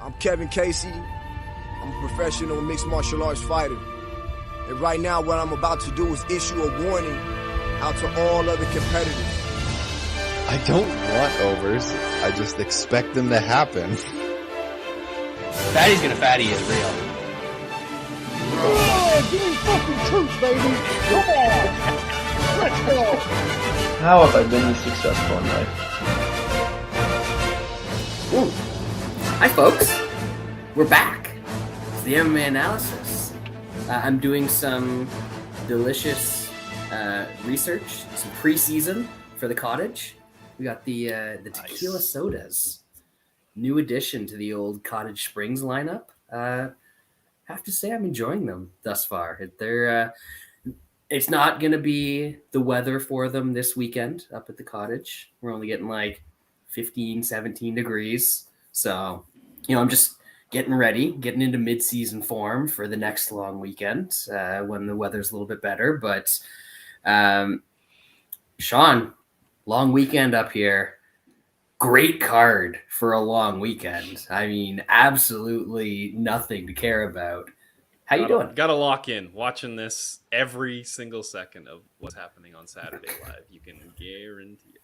I'm Kevin Casey. I'm a professional mixed martial arts fighter. And right now, what I'm about to do is issue a warning out to all other competitors. I don't want overs. I just expect them to happen. Fatty's gonna fatty is real. Oh, give me fucking truth, baby. Come on. Let's go. How have I been successful in life? Ooh. Hi, folks. We're back. It's the MMA analysis. I'm doing some delicious research, some preseason for the cottage. We got the tequila sodas, new addition to the old Cottage Springs lineup. Have to say I'm enjoying them thus far. It's not going to be the weather for them this weekend up at the cottage. We're only getting like 15, 17 degrees. So, I'm just getting ready, getting into mid-season form for the next long weekend when the weather's a little bit better. But Shaun, long weekend up here. Great card for a long weekend. I mean, absolutely nothing to care about. How you doing? Got to lock in. Watching this every single second of what's happening on Saturday Live. You can guarantee it.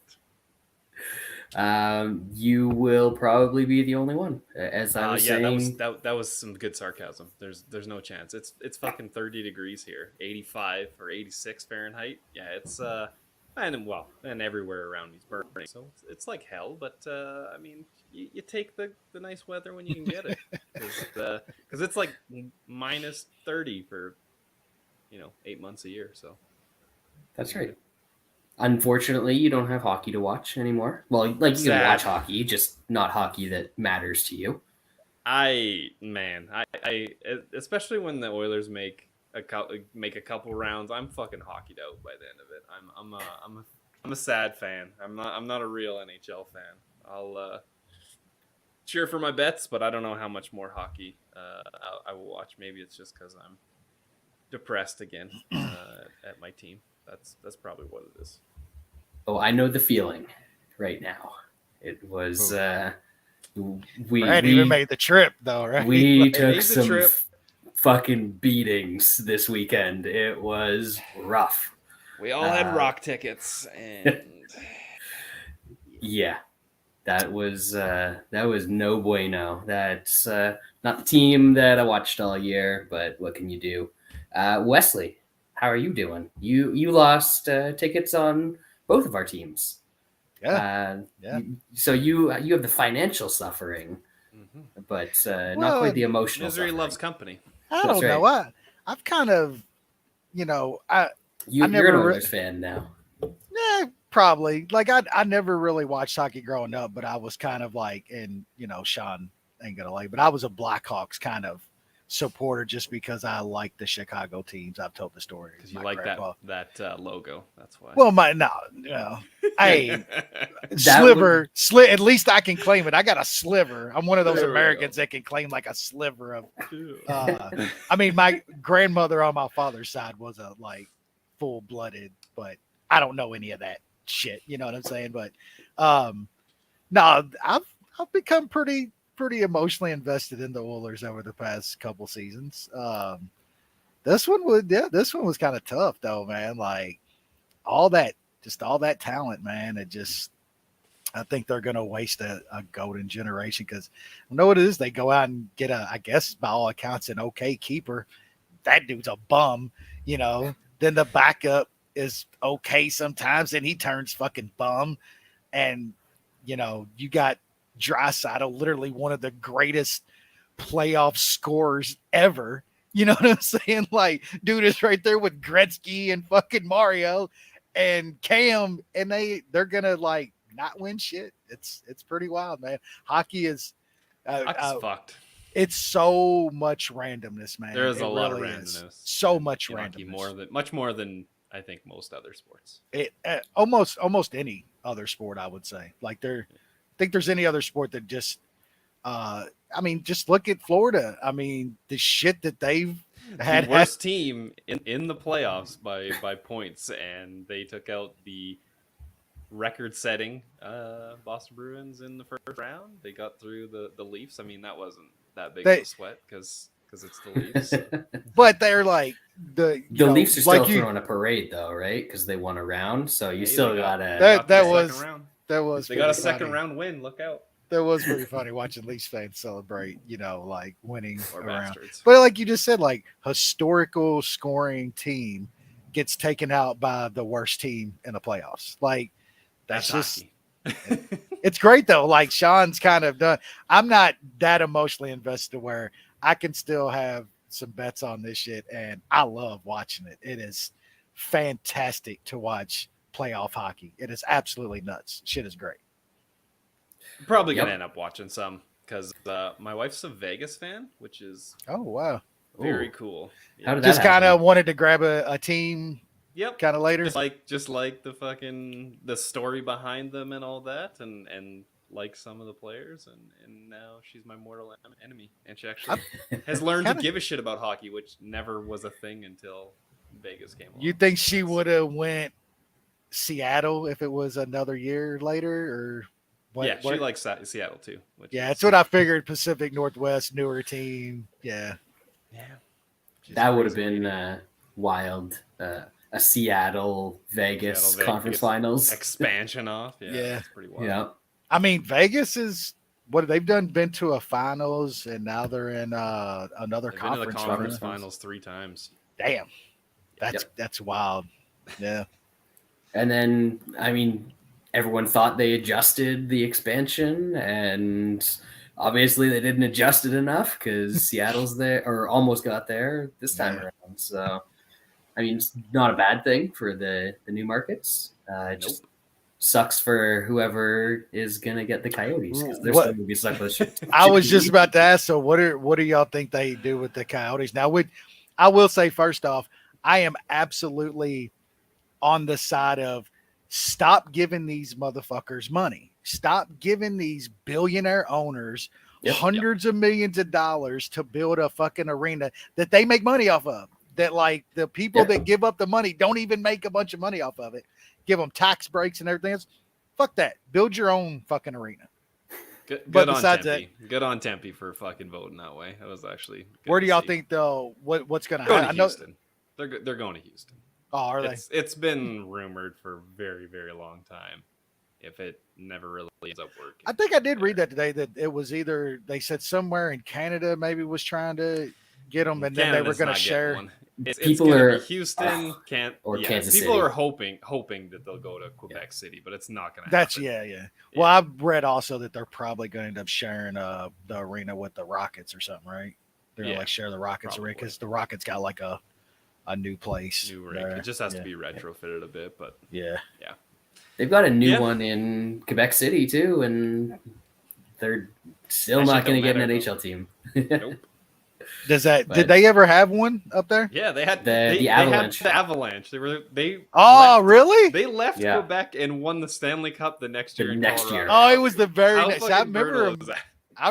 You will probably be the only one, as I was saying. That was some good sarcasm. There's no chance. It's fucking 30 degrees here, 85 or 86 Fahrenheit. Yeah, it's and everywhere around me's burning. So it's like hell. But I mean, you take the nice weather when you can get it, because it's like minus 30 for 8 months a year. So that's right. Unfortunately, you don't have hockey to watch anymore. Well, like you can watch hockey, just not hockey that matters to you. I especially when the Oilers make a couple rounds, I'm fucking hockeyed out by the end of it. I'm a sad fan. I'm not a real NHL fan. I'll cheer for my bets, but I don't know how much more hockey I will watch. Maybe it's just because I'm depressed again at my team. That's probably what it is. Oh, I know the feeling right now. It was we even made the trip though, right? We took some fucking beatings this weekend. It was rough. We all had rock tickets, and yeah, that was no bueno. That's not the team that I watched all year, but what can you do? Wesley, how are you doing? You lost tickets on both of our teams. Yeah. So you have the financial suffering, but not quite the emotional. Misery suffering. Loves company. I don't know. I've kind of, you're an Oilers fan now. Yeah, probably. Like I never really watched hockey growing up, but I was kind of like, and Shaun ain't gonna like, but I was a Blackhawks kind of supporter just because I like the Chicago teams. I've told the story because you like that logo. That's why. Well, hey, sliver. At least I can claim it. I got a sliver. I'm one of those Americans that can claim like a sliver of. I mean, my grandmother on my father's side was a full blooded, but I don't know any of that shit. You know what I'm saying? But no, I've become pretty emotionally invested in the Oilers over the past couple seasons. This one was kind of tough though, man. Like all that talent, man. I think they're going to waste a golden generation because I know what it is. They go out and get I guess by all accounts, an okay keeper. That dude's a bum, Then the backup is okay sometimes, and he turns fucking bum. And, you got Draisaitl, literally one of the greatest playoff scorers ever. You know what I'm saying? Like, dude is right there with Gretzky and fucking Mario and Cam, and they're gonna not win shit. It's pretty wild, man. Hockey is fucked. It's so much randomness, man. There's a lot of randomness. So much randomness. Hockey, much more than I think most other sports. Almost any other sport, I would say. Think there's any other sport that just just look at Florida. I mean, the shit that they've had. The worst team in the playoffs by points, and they took out the record-setting Boston Bruins in the first round. They got through the Leafs. I mean, that wasn't that big of a sweat because it's the Leafs. So. But they're like the Leafs are still throwing a parade though, right? Because they won a round, so you still got a that was they got a second round win. Look out. That was pretty funny watching Leafs fans celebrate, like winning or around. Bastards. But like you just said, like historical scoring team gets taken out by the worst team in the playoffs. Like that's just it's great though. Like Shaun's kind of done. I'm not that emotionally invested where I can still have some bets on this shit, and I love watching it. It is fantastic to watch playoff hockey. It is absolutely nuts. Shit is great. Probably gonna end up watching some because my wife's a Vegas fan, which is very cool. How did that just kind of wanted to grab a team. Yep. Kind of later. Just like the story behind them and all that, and like some of the players, and now she's my mortal enemy, and she actually has learned to give a shit about hockey, which never was a thing until Vegas came along. You think she would have went Seattle if it was another year later, or? She likes Seattle too. That's what I figured. Pacific Northwest, newer team. Yeah. That would have been wild. A Seattle Vegas conference finals expansion off. Yeah, that's pretty wild. Yeah. I mean, Vegas is what they've done. Been to a finals, and now they're in another conference. Been to the conference finals 3 times. Damn, that's wild. Yeah. And then, I mean, everyone thought they adjusted the expansion, and obviously they didn't adjust it enough because Seattle's there or almost got there this time around. So, I mean, it's not a bad thing for the new markets. It just sucks for whoever is going to get the Coyotes because they're still going to be stuck with shit. I was just about to ask, so what do y'all think they do with the Coyotes? Now, I will say first off, I am absolutely on the side of stop giving these motherfuckers money. Stop giving these billionaire owners hundreds of millions of dollars to build a fucking arena that they make money off of. That like the people that give up the money don't even make a bunch of money off of it. Give them tax breaks and everything else. Fuck that. Build your own fucking arena. Good on Tempe. Good on Tempe for fucking voting that way. That was actually. Where do y'all think though? What's going to happen? Houston. They're going to Houston. Oh, are they? It's been rumored for a very, very long time. If it never really ends up working. I think I did read that today that it was either they said somewhere in Canada maybe was trying to get them, and then they were going to share. People are Houston can't or Kansas City. People are hoping that they'll go to Quebec City, but it's not going to happen. Yeah. Well, I've read also that they're probably going to end up sharing the arena with the Rockets or something, right? They're going to share the Rockets arena because the Rockets got like a new place. New rink. It just has to be retrofitted a bit, but yeah. They've got a new one in Quebec City too, and they're still not going to get an NHL team. Nope. Did they ever have one up there? Yeah, they had the Avalanche. They had the Avalanche. Really? They left Quebec and won the Stanley Cup the next year. Oh, it was the very next. I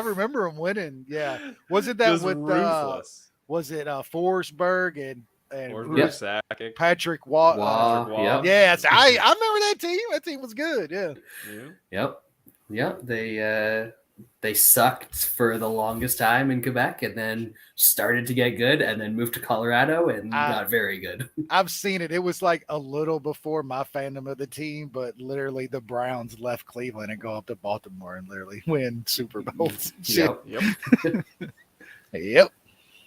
remember them winning. Yeah, wasn't that with was it Forsberg and Patrick Waugh? Yes, I remember that team. That team was good. Yeah. They sucked for the longest time in Quebec and then started to get good and then moved to Colorado and got very good. I've seen it. It was like a little before my fandom of the team, but literally the Browns left Cleveland and go up to Baltimore and literally win Super Bowls. Yep. Yep.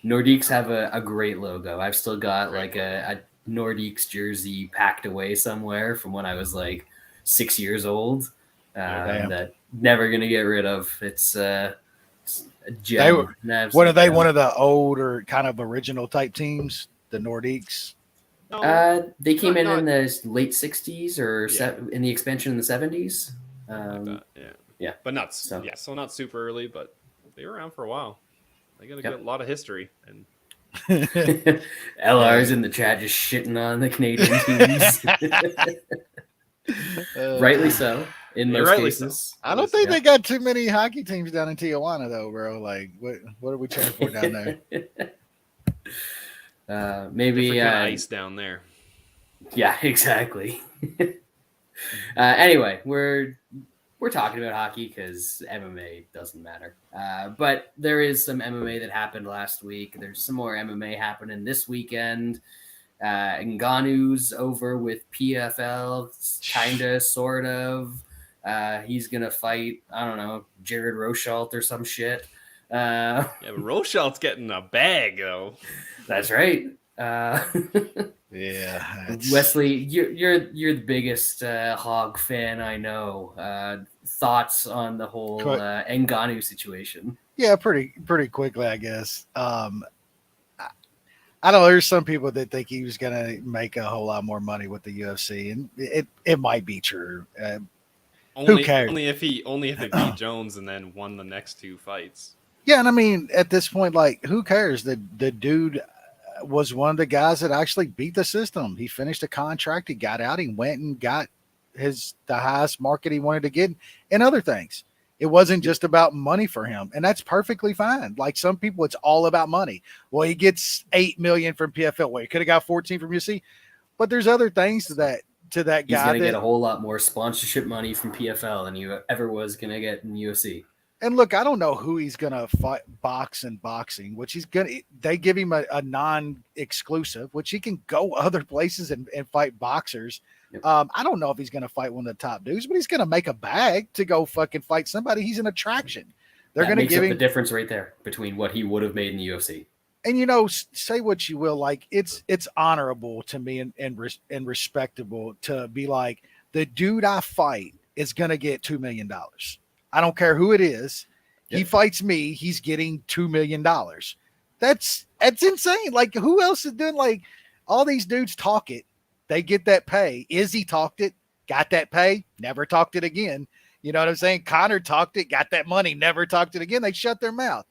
Nordiques have a great logo. I've still got like a Nordiques jersey packed away somewhere from when I was like 6 years old. That never gonna get rid of. It's a gem. What are they? One of the old or kind of original type teams, the Nordiques. They came in the late '60s or in the expansion in the SEVs. But not so not super early, but they were around for a while. They got a lot of history. And LR's in the chat just shitting on the Canadian teams. Rightly so. In most cases, so. I don't think they got too many hockey teams down in Tijuana, though, bro. Like, what are we cheering for down there? Maybe ice down there. Yeah, exactly. Anyway, we're talking about hockey because MMA doesn't matter. But there is some MMA that happened last week. There's some more MMA happening this weekend. Ngannou's over with PFL, kinda, sort of. He's gonna fight, I don't know, Jared Rochaldt or some shit. Yeah, but Rochalt's getting a bag though. That's right. Yeah, Wesley, you're the biggest hog fan I know. Thoughts on the whole Ngannou situation? Yeah, pretty quickly, I guess. I don't know. There's some people that think he was going to make a whole lot more money with the UFC, and it might be true. Who cares? Only if he beat Jones and then won the next two fights. Yeah, and I mean, at this point, like, who cares? The dude was one of the guys that actually beat the system. He finished a contract. He got out. He went and got the highest market he wanted to get, and other things. It wasn't just about money for him, and that's perfectly fine. Like some people, it's all about money. Well, he gets $8 million from PFL. Well, he could have got 14 from UFC, but there's other things to that guy. He's going to get a whole lot more sponsorship money from PFL than you ever was going to get in UFC. And look, I don't know who he's going to fight box in boxing, which he's going to. They give him a non-exclusive, which he can go other places and fight boxers. Yep. I don't know if he's going to fight one of the top dudes, but he's going to make a bag to go fucking fight somebody. He's an attraction. They're going to give him the difference right there between what he would have made in the UFC. And say what you will, like it's honorable to me and respectable to be like, the dude I fight is going to get $2 million. I don't care who it is. Yep. He fights me, he's getting $2 million. That's insane. Like, who else is doing? Like, all these dudes talk it. They get that pay. Izzy talked it, got that pay, never talked it again. You know what I'm saying? Connor talked it, got that money, never talked it again. They shut their mouth.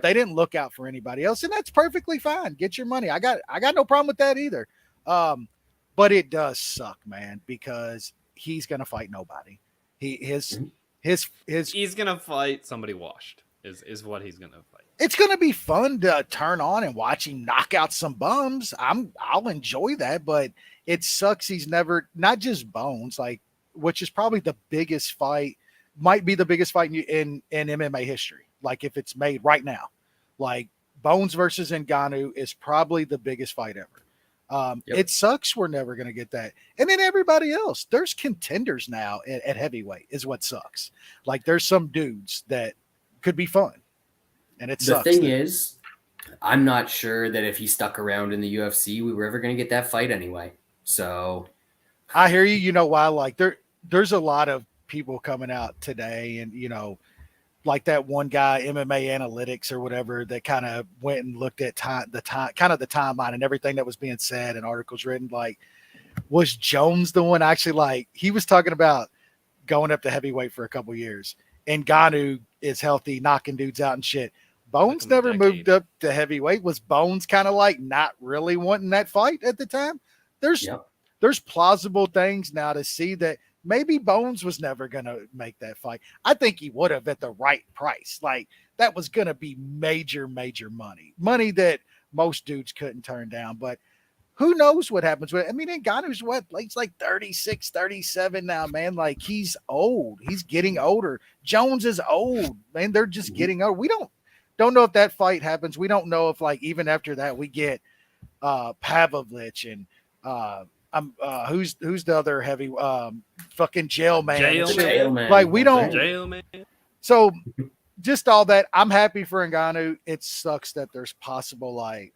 They didn't look out for anybody else, and that's perfectly fine. Get your money. I got no problem with that either. But it does suck, man, because he's gonna fight nobody. He's gonna fight somebody washed. Is what he's gonna fight. It's gonna be fun to turn on and watch him knock out some bums. I'll enjoy that, but it sucks. He's never, not just Bones, like, which is probably the biggest fight, might be the biggest fight in MMA history. Like, if it's made right now, like Bones versus Ngannou is probably the biggest fight ever. It sucks we're never going to get that. And then everybody else, there's contenders now at heavyweight is what sucks. Like, there's some dudes that could be fun. And it sucks. The thing is, I'm not sure that if he stuck around in the UFC, we were ever going to get that fight anyway. So I hear you. You know why? Like, there's a lot of people coming out today, and like that one guy, MMA Analytics or whatever, that kind of went and looked at the timeline and everything that was being said and articles written. Like, was Jones the one actually, like, he was talking about going up to heavyweight for a couple years, and Ngannou is healthy, knocking dudes out and shit. Bones never moved up to heavyweight. Was Bones kind of like not really wanting that fight at the time? There's plausible things now to see that maybe Bones was never going to make that fight. I think he would have at the right price. Like, that was going to be major, major money that most dudes couldn't turn down. But who knows what happens with it? I mean, Ngannou's what? He's like 36, 37 now, man. Like, he's old. He's getting older. Jones is old, man. They're just getting old. We don't know if that fight happens. We don't know if, like, even after that we get Pavlovich and who's the other heavy fucking Jailman. Like, we don't. Jailman. So just all that. I'm happy for Ngannou. It sucks that there's possible, like,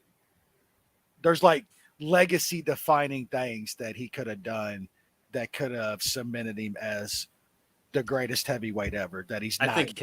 there's like legacy defining things that he could have done that could have cemented him as the greatest heavyweight ever. That he's not. I think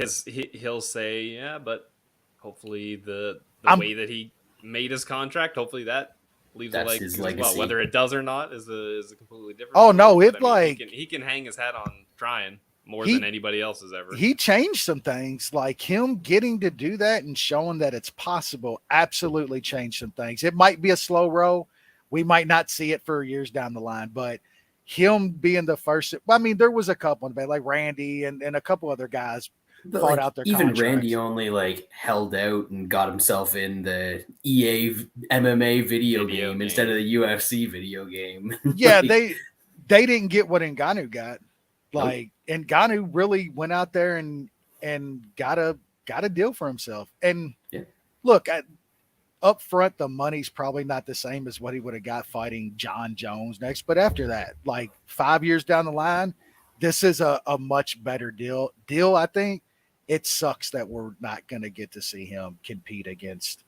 he'll say, yeah, but hopefully the way that he made his contract, hopefully that leaves a legacy as well. Whether it does or not is a completely different. Oh no, he can hang his hat on trying more than anybody else has ever. He changed some things, like him getting to do that and showing that it's possible. Absolutely changed some things. It might be a slow roll. We might not see it for years down the line, but him being the first. I mean, there was a couple, like Randy and a couple other guys. Fought out their even contracts. Randy only like held out and got himself in the EA MMA video game instead of the UFC video game. Yeah, they didn't get what Ngannou got. Like Ngannou really went out there and got a deal for himself. And look, up front, the money's probably not the same as what he would have got fighting John Jones next. But after that, like 5 years down the line, this is a much better deal. I think it sucks that we're not going to get to see him compete against.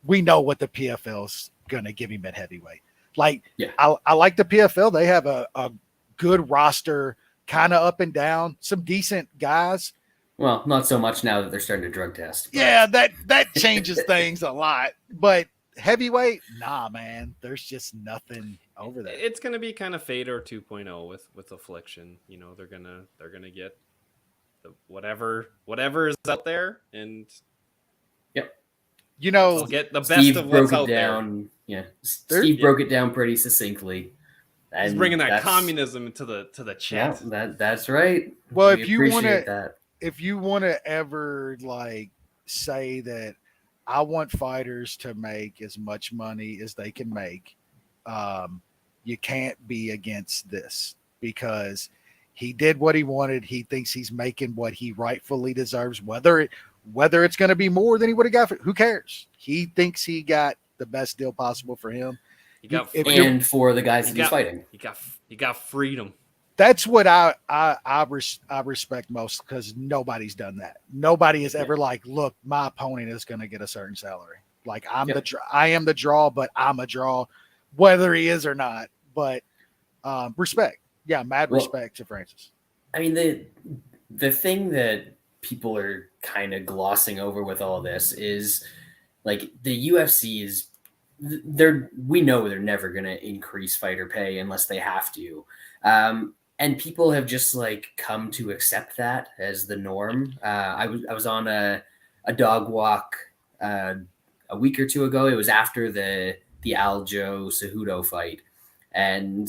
We know what the PFL's going to give him at heavyweight. Like, I like the PFL. They have a good roster, kind of up and down, some decent guys. Well, not so much now that they're starting to drug test. But. Yeah, that changes things a lot. But heavyweight, nah, man. There's just nothing over there. It's gonna be kind of Fedor 2.0 with Affliction. You know, they're gonna get the whatever is out there, and you know, they'll get the best Steve of what's broke out it down. there. Yeah, Steve broke it down pretty succinctly. And he's bringing that communism into the chat. Yeah, that's right. Well, if you want to ever like say that I want fighters to make as much money as they can make, you can't be against this because he did what he wanted. He thinks he's making what he rightfully deserves, whether it's going to be more than he would have got. Who cares? He thinks he got the best deal possible for him. And for the guys he's fighting. He got freedom. That's what I respect most because nobody's done that. Nobody has ever like, look, my opponent is going to get a certain salary. Like I am the draw, but I'm a draw, whether he is or not. But respect, respect to Francis. I mean, the thing that people are kind of glossing over with all this is like the UFC is. We know they're never going to increase fighter pay unless they have to. And people have just like come to accept that as the norm. I was on a dog walk a week or two ago. It was after the Aljo Cejudo fight, and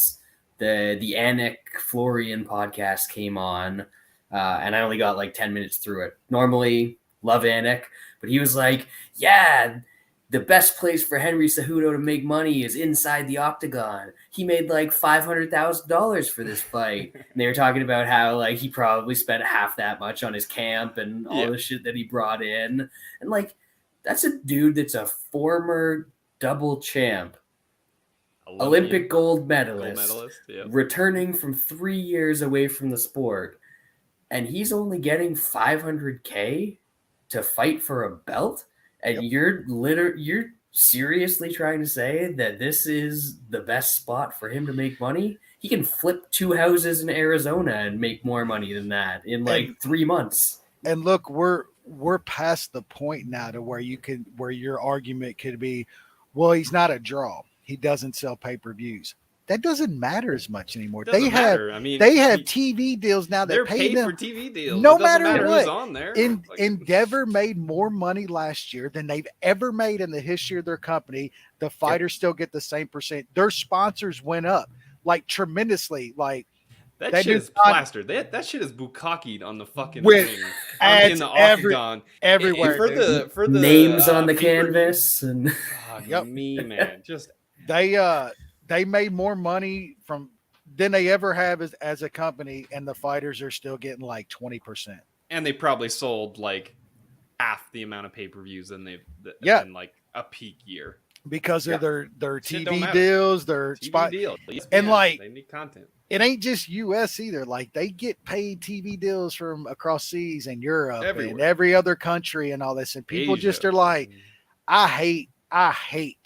the Anik Florian podcast came on, and I only got like 10 minutes through it. Normally, love Anik, but he was like, "Yeah, the best place for Henry Cejudo to make money is inside the octagon. He made like $500,000 for this fight." And they were talking about how like he probably spent half that much on his camp and all the shit that he brought in. And like, that's a dude that's a former double champ, Olympic gold medalist returning from 3 years away from the sport. And he's only getting $500K to fight for a belt. And you're seriously trying to say that this is the best spot for him to make money? He can flip 2 houses in Arizona and make more money than that in like 3 months. And look, we're past the point now to where your argument could be, well, he's not a draw. He doesn't sell pay-per-views. That doesn't matter as much anymore. They have TV deals now that pay them for TV deals. No matter what. Who's on there. Endeavor made more money last year than they've ever made in the history of their company. The fighters still get the same percent. Their sponsors went up like tremendously. Like that shit is plastered. That shit is bukkakied on the fucking ring. In the octagon. Everywhere. For the names on the canvas and me, man. Just they made more money than they ever have as a company, and the fighters are still getting like 20%. And they probably sold like half the amount of pay-per-views than in like a peak year because of their TV deals, their spot deals, and like they need content. It ain't just US either. Like they get paid TV deals from across seas and Europe and every other country and all this, and people just are like, I hate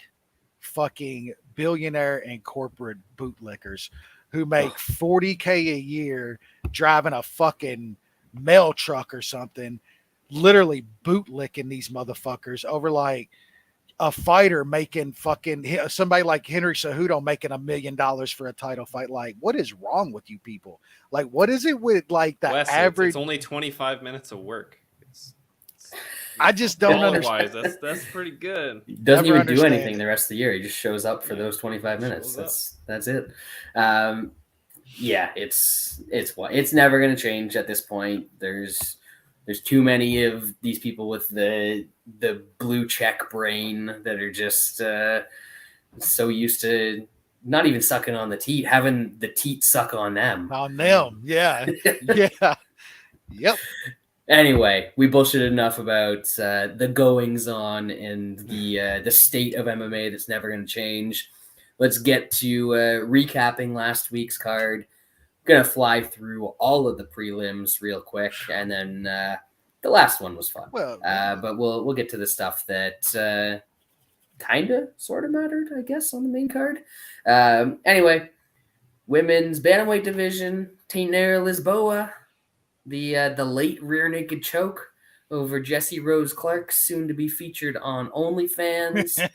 fucking billionaire and corporate bootlickers who make $40K a year driving a fucking mail truck or something, literally bootlicking these motherfuckers over like a fighter making fucking somebody like Henry Cejudo making $1 million for a title fight. Like, what is wrong with you people? Like, what is it with like the average? It's only 25 minutes of work. I just don't understand. That's pretty good. He doesn't even do anything the rest of the year. He just shows up for those 25 minutes. That's it. It's never going to change at this point. There's too many of these people with the blue check brain that are just so used to not even sucking on the teat, having the teat suck on them. On them, yeah, yeah, yep. Anyway, we bullshitted enough about the goings on and the state of MMA that's never going to change. Let's get to recapping last week's card. I'm gonna fly through all of the prelims real quick, and then the last one was fun. Well, but we'll get to the stuff that kind of sort of mattered, I guess, on the main card. Anyway, women's bantamweight division, Tainara Lisboa, the late rear naked choke over Jessie Rose Clark, soon to be featured on OnlyFans.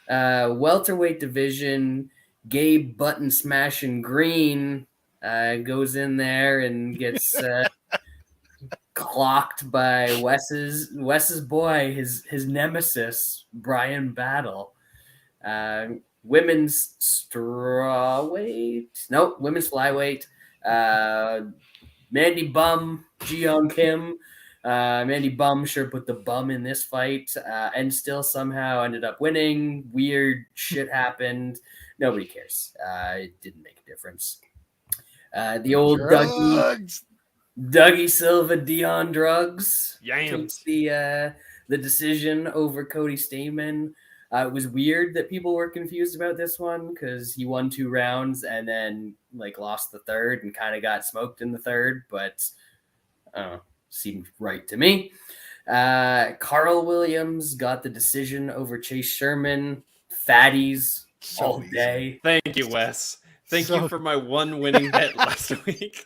Welterweight division, Gabe Button smashing Green goes in there and gets clocked by Wes's boy, his nemesis, Brian Battle. Women's women's flyweight. Mandy Bum, Jeon Kim. Mandy Bum sure put the bum in this fight and still somehow ended up winning. Weird shit happened. Nobody cares. It didn't make a difference. The old Dougie Silva Dion Drugs takes the decision over Cody Stamen. It was weird that people were confused about this one because he won 2 rounds and then lost the third and kind of got smoked in the third, but seemed right to me. Carl Williams got the decision over Chase Sherman. Fatties all day. Thank you, Wes. Thank you for my one winning bet last week.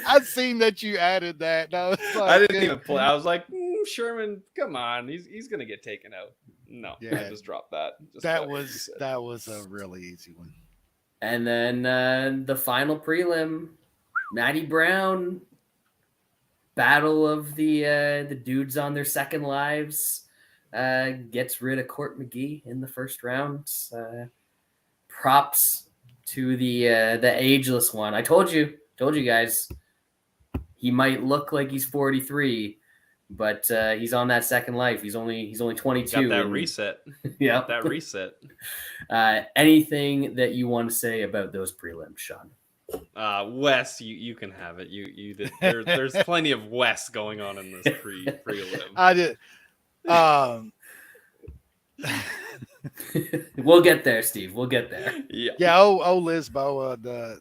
I've seen that you added that. No, I didn't even play. I was like, Sherman, come on, he's gonna get taken out. No, I just dropped that. That was a really easy one. And then the final prelim, Maddie Brown, battle of the dudes on their second lives, gets rid of Court McGee in the first round. Props to the ageless one. I told you guys, he might look like he's 43, but he's on that second life. He's only 22. Got that reset. Yeah, that reset. Anything that you want to say about those prelims, Shaun? Wes, you can have it. You did. There's plenty of Wes going on in this prelim. I did. We'll get there, Steve. We'll get there. Yeah. Lisboa,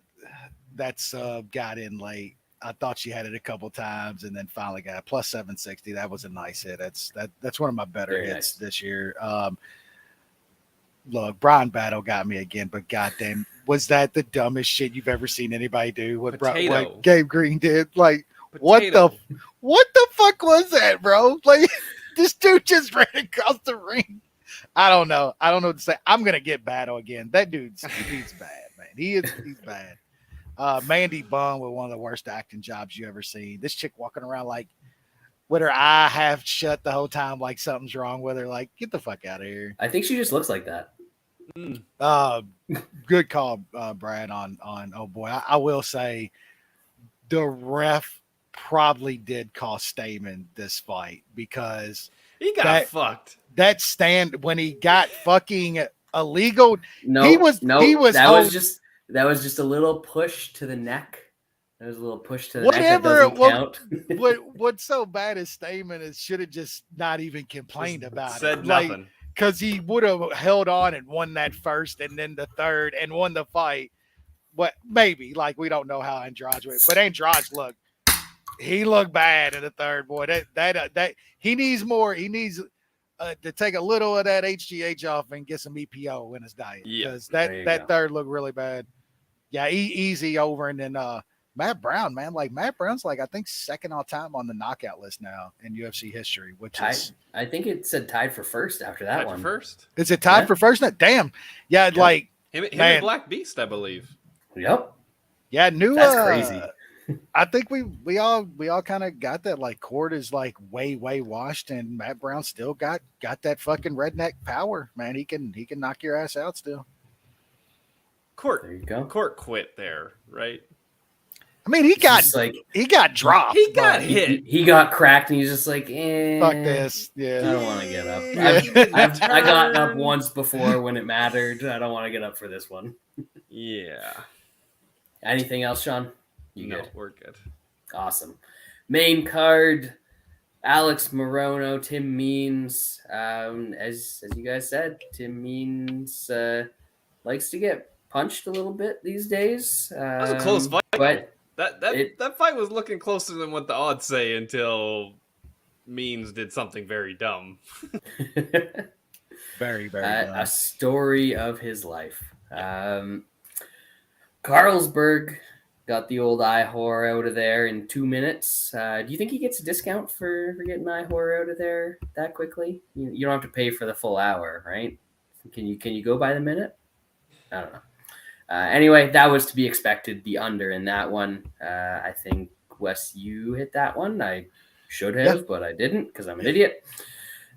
that sub got in late. I thought she had it a couple times and then finally got plus 760. That was a nice hit. That's one of my better hits this year. Look, Brian Battle got me again, but goddamn, was that the dumbest shit you've ever seen anybody do? What Gabe Green did? What the fuck was that, bro? This dude just ran across the ring. I don't know what to say. I'm gonna get Battle again. That he's bad, man. He's bad. Mandy Bum with one of the worst acting jobs you ever seen. This chick walking around with her eye half shut the whole time, like something's wrong with her. Get the fuck out of here. I think she just looks like that. Good call, Brad. On oh boy, I will say the ref probably did cost Stamen this fight because he got fucked. That stand when he got fucking illegal. That was just a little push to the neck. That was a little push to the neck. That doesn't count. What's so bad is Stamen is should have just not even complained about it. Said nothing. Because he would have held on and won that first and then the third and won the fight. But maybe, we don't know how Andrade went. But Andrade looked bad in the third, boy. That he needs more. He needs to take a little of that HGH off and get some EPO in his diet. Because that third looked really bad. Yeah, easy over. And then Matt Brown, man. Matt Brown's I think second all time on the knockout list now in UFC history, which is I think it said tied for first after that one. First. Is it tied for first? Damn. Yeah, him and Black Beast, I believe. Yep. Yeah, that's crazy. I think we all kind of got that. Court is way washed, and Matt Brown still got that fucking redneck power, man. He can knock your ass out still. Court, there you go. Court quit there, right? I mean, he got dropped. He got but hit. He got cracked, and he's just like, Fuck this. I Yeah. don't want to get up. Yeah. I got up once before when it mattered. I don't want to get up for this one. Yeah. Anything else, Shaun? No, Good? we're good. Awesome. Main card, Alex Morono, Tim Means. As you guys said, Tim Means likes to get punched a little bit these days. That was a close fight. But that fight was looking closer than what the odds say until Means did something very dumb. Very, very dumb. a story of his life. Carlsberg got the old Ihor out of there in 2 minutes. Do you think he gets a discount for getting Ihor out of there that quickly? You don't have to pay for the full hour, right? Can you go by the minute? I don't know. Anyway, that was to be expected. The under in that one. I think Wes, you hit that one. I should have, but I didn't because I'm an idiot.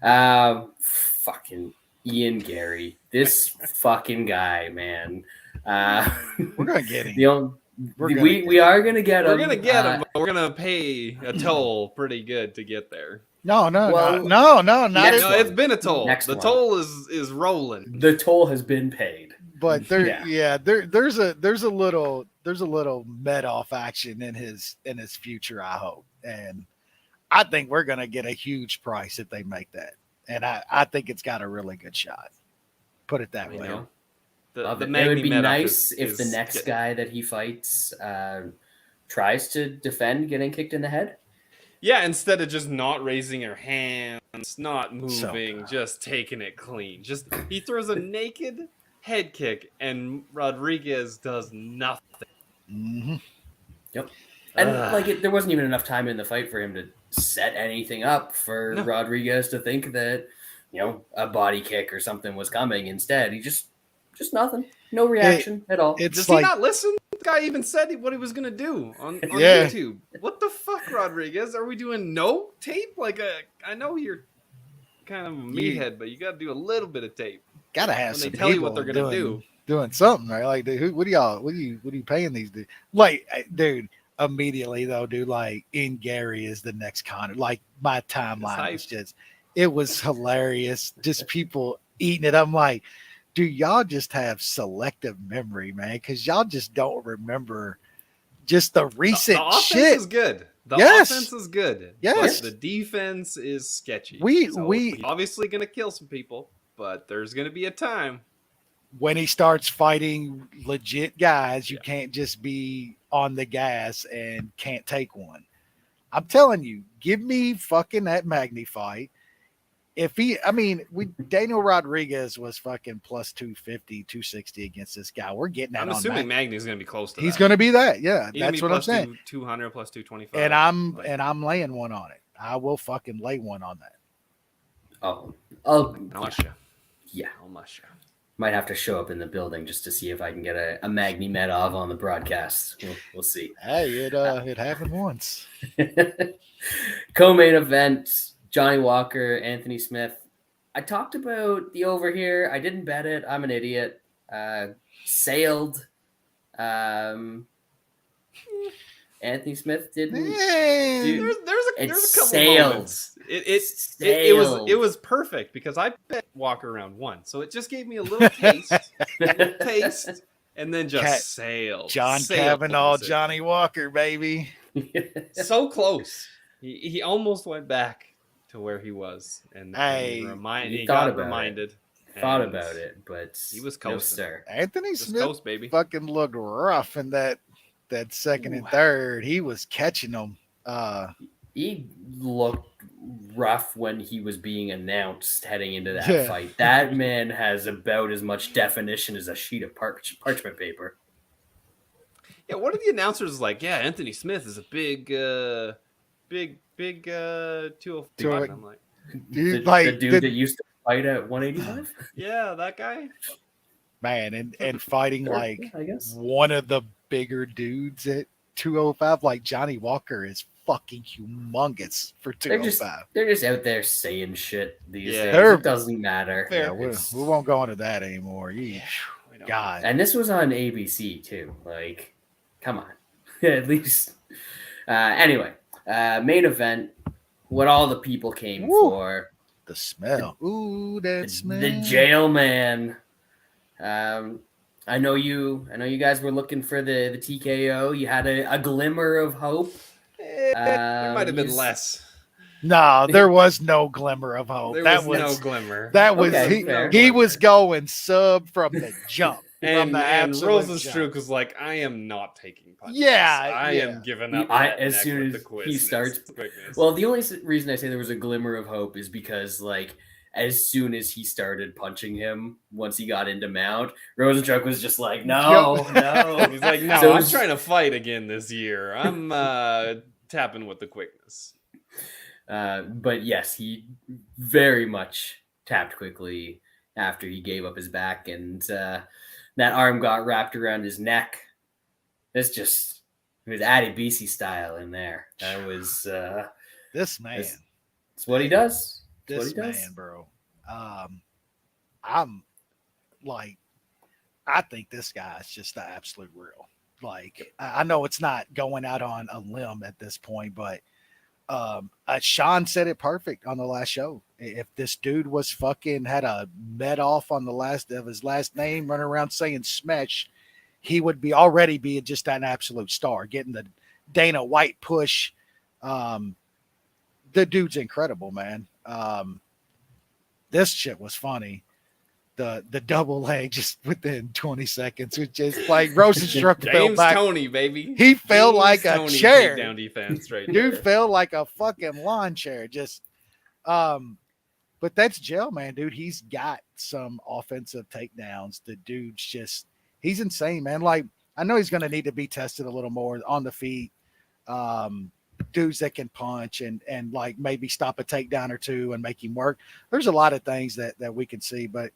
Fucking Ian Gary, this fucking guy, man. We're gonna get him. We are gonna get him. We're gonna get him, but we're gonna pay a toll pretty good to get there. No, Well, not next No, one. it's been a toll. Next The one. toll is rolling. The toll has been paid. But there's a little Madoff action in his future, I hope. And I think we're gonna get a huge price if they make that. And I think it's got a really good shot. Put it that way. Know. It would Magny be Madoff nice is if the next guy that he fights tries to defend getting kicked in the head. Yeah, instead of just not raising her hands, not moving, just taking it clean. Just he throws a naked head kick and Rodriguez does nothing. Mm-hmm. Yep. And there wasn't even enough time in the fight for him to set anything up for Rodriguez to think that, a body kick or something was coming. Instead, he just nothing. No reaction at all. Does he not listen? The guy even said what he was going to do on YouTube. What the fuck, Rodriguez? Are we doing no tape? I know you're kind of a meathead, but you got to do a little bit of tape. Gotta have when some they tell you people what they're going to do. Doing something, right? Like, dude, what are you paying these dudes? Like, dude, immediately though, dude, like, in Gary is the next Connor. Like, my timeline was just, it was hilarious. Just people eating it. I'm like, do y'all just have selective memory, man? Because y'all just don't remember just the recent the offense shit. is good. The offense is good. Yes. But the defense is sketchy. We obviously going to kill some people, but there's going to be a time when he starts fighting legit guys, you can't just be on the gas and can't take one. I'm telling you, give me fucking that Magny fight. Daniel Rodriguez was fucking plus 250, 260 against this guy. We're getting that. I'm assuming Magny's going to be close to that. He's going to be that. Yeah, He's that's what I'm saying. 200 plus 225. And I'm laying one on it. I will fucking lay one on that. I'll mush you. Yeah. I'll mush you. Might have to show up in the building just to see if I can get a Magny Medov on the broadcast. We'll see. Hey, it happened once. Co-main event, Johnny Walker, Anthony Smith. I talked about the over here. I didn't bet it. I'm an idiot. Sailed. Anthony Smith didn't. There's a couple sailed. moments. It was perfect because I bet Walker round one, so it just gave me a little taste, and then just sailed. John Kavanaugh, Johnny Walker, baby. So close. He almost went back to where he was, and he got reminded. Thought about it, but he was coasting. No, sir. Anthony Smith coast, baby. Fucking looked rough in that second and third. He was catching them. He looked rough when he was being announced heading into that fight. That man has about as much definition as a sheet of parchment paper. Yeah, what are the announcers like? Yeah, Anthony Smith is a big 205. I'm like, the dude that used to fight at 185. Yeah, that guy. Man, and fighting I guess one of the bigger dudes at 205, like Johnny Walker is fucking humongous for 205. They're just out there saying shit these days. It doesn't matter. Yeah, we won't go into that anymore. God. And this was on ABC too. Like, come on. At least. Anyway, main event. What all the people came Woo. for. The smell. Ooh, that smell. The jail man. I know you guys were looking for the TKO. You had a glimmer of hope. There might have been less. No, there was no glimmer of hope. There that was no glimmer. That was Okay, he was going sub from the jump. And absolute Rosenstruck was like, I am not taking punches. Yeah, I am giving up. As soon as he starts. Well, the only reason I say there was a glimmer of hope is because, like, as soon as he started punching him, once he got into mount, Rosenstruck was just like, no. He's like, no, so I'm trying to fight again this year. I'm tapping with the quickness. But yes, he very much tapped quickly after he gave up his back, and that arm got wrapped around his neck. It was Adibisi style in there. That was this man. It's what he does. This man, bro. I'm like, I think this guy is just the absolute real. Like, I know it's not going out on a limb at this point, but Shaun said it perfect on the last show. If this dude was had a med off on the last of his last name, running around saying smash, he would already be just an absolute star, getting the Dana White push. The dude's incredible, man. This shit was funny. The double leg just within 20 seconds, which is like Rosenstruck fell back. Tony, baby. He fell like a chair. Down defense right Dude fell like a fucking lawn chair. But that's jail, man, dude. He's got some offensive takedowns. The dude's he's insane, man. Like, I know he's going to need to be tested a little more on the feet. Dudes that can punch and like maybe stop a takedown or two and make him work. There's a lot of things that we can see, but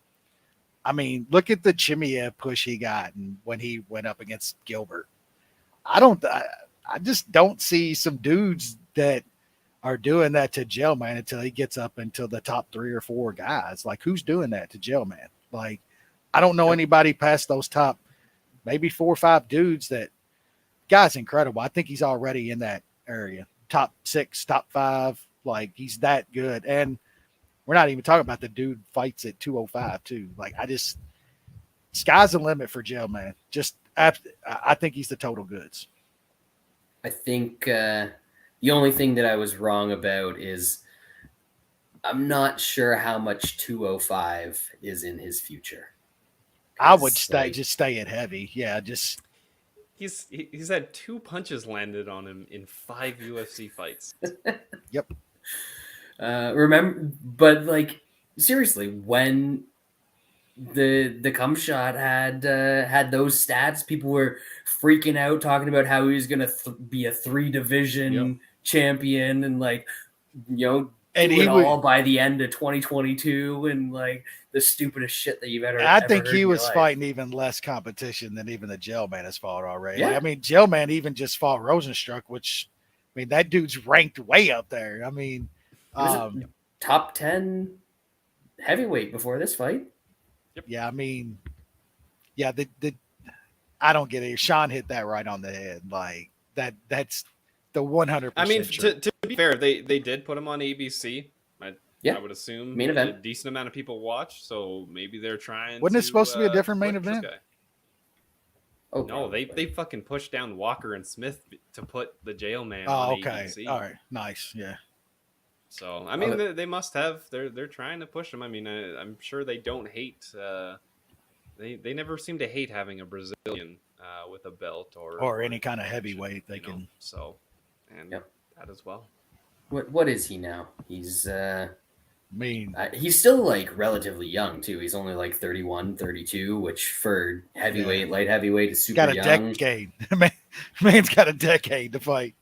I mean, look at the Chimaev push he got and when he went up against Gilbert. I just don't see some dudes that are doing that to Jailman until he gets up into the top 3 or 4 guys. Like, who's doing that to Jailman? Like, I don't know anybody past those top maybe 4 or 5 dudes. That guy's incredible. I think he's already in that area, top 6, top 5. Like, he's that good. And we're not even talking about the dude fights at 205 too. Like, sky's the limit for Jailman. I think he's the total goods. I think the only thing that I was wrong about is I'm not sure how much 205 is in his future. I would stay at heavy. Yeah, He's had 2 punches landed on him in 5 UFC fights. Yep. Remember, but like, seriously, when the cum shot had those stats, people were freaking out, talking about how he was going to be a 3-division champion and, like, and do it all by the end of 2022, and like the stupidest shit that you've ever. I think heard he in was your life. fighting even less competition than even the Jailman has fought already. Yeah. Like, I mean, Jailman even just fought Rosenstruck, which, I mean, that dude's ranked way up there. I mean, top 10 heavyweight before this fight. Yep. Yeah, I mean, yeah, I don't get it. Shaun hit that right on the head. Like, that's the 100%. I mean, true. to be fair, they did put him on ABC. I would assume main event. A decent amount of people watch, so maybe they're trying. Wasn't it supposed to be a different main event? Oh no, they fucking pushed down Walker and Smith to put the Jailman Oh, on okay. ABC. All right. Nice. Yeah. So I mean, they must have. They're trying to push them. I mean, I'm sure they don't hate. They never seem to hate having a Brazilian with a belt or any kind of heavyweight they can. So, and that as well. What is he now? He's he's still like relatively young too. He's only like 31, 32, which for heavyweight, light heavyweight is super young. Got a decade. Man's got a decade to fight.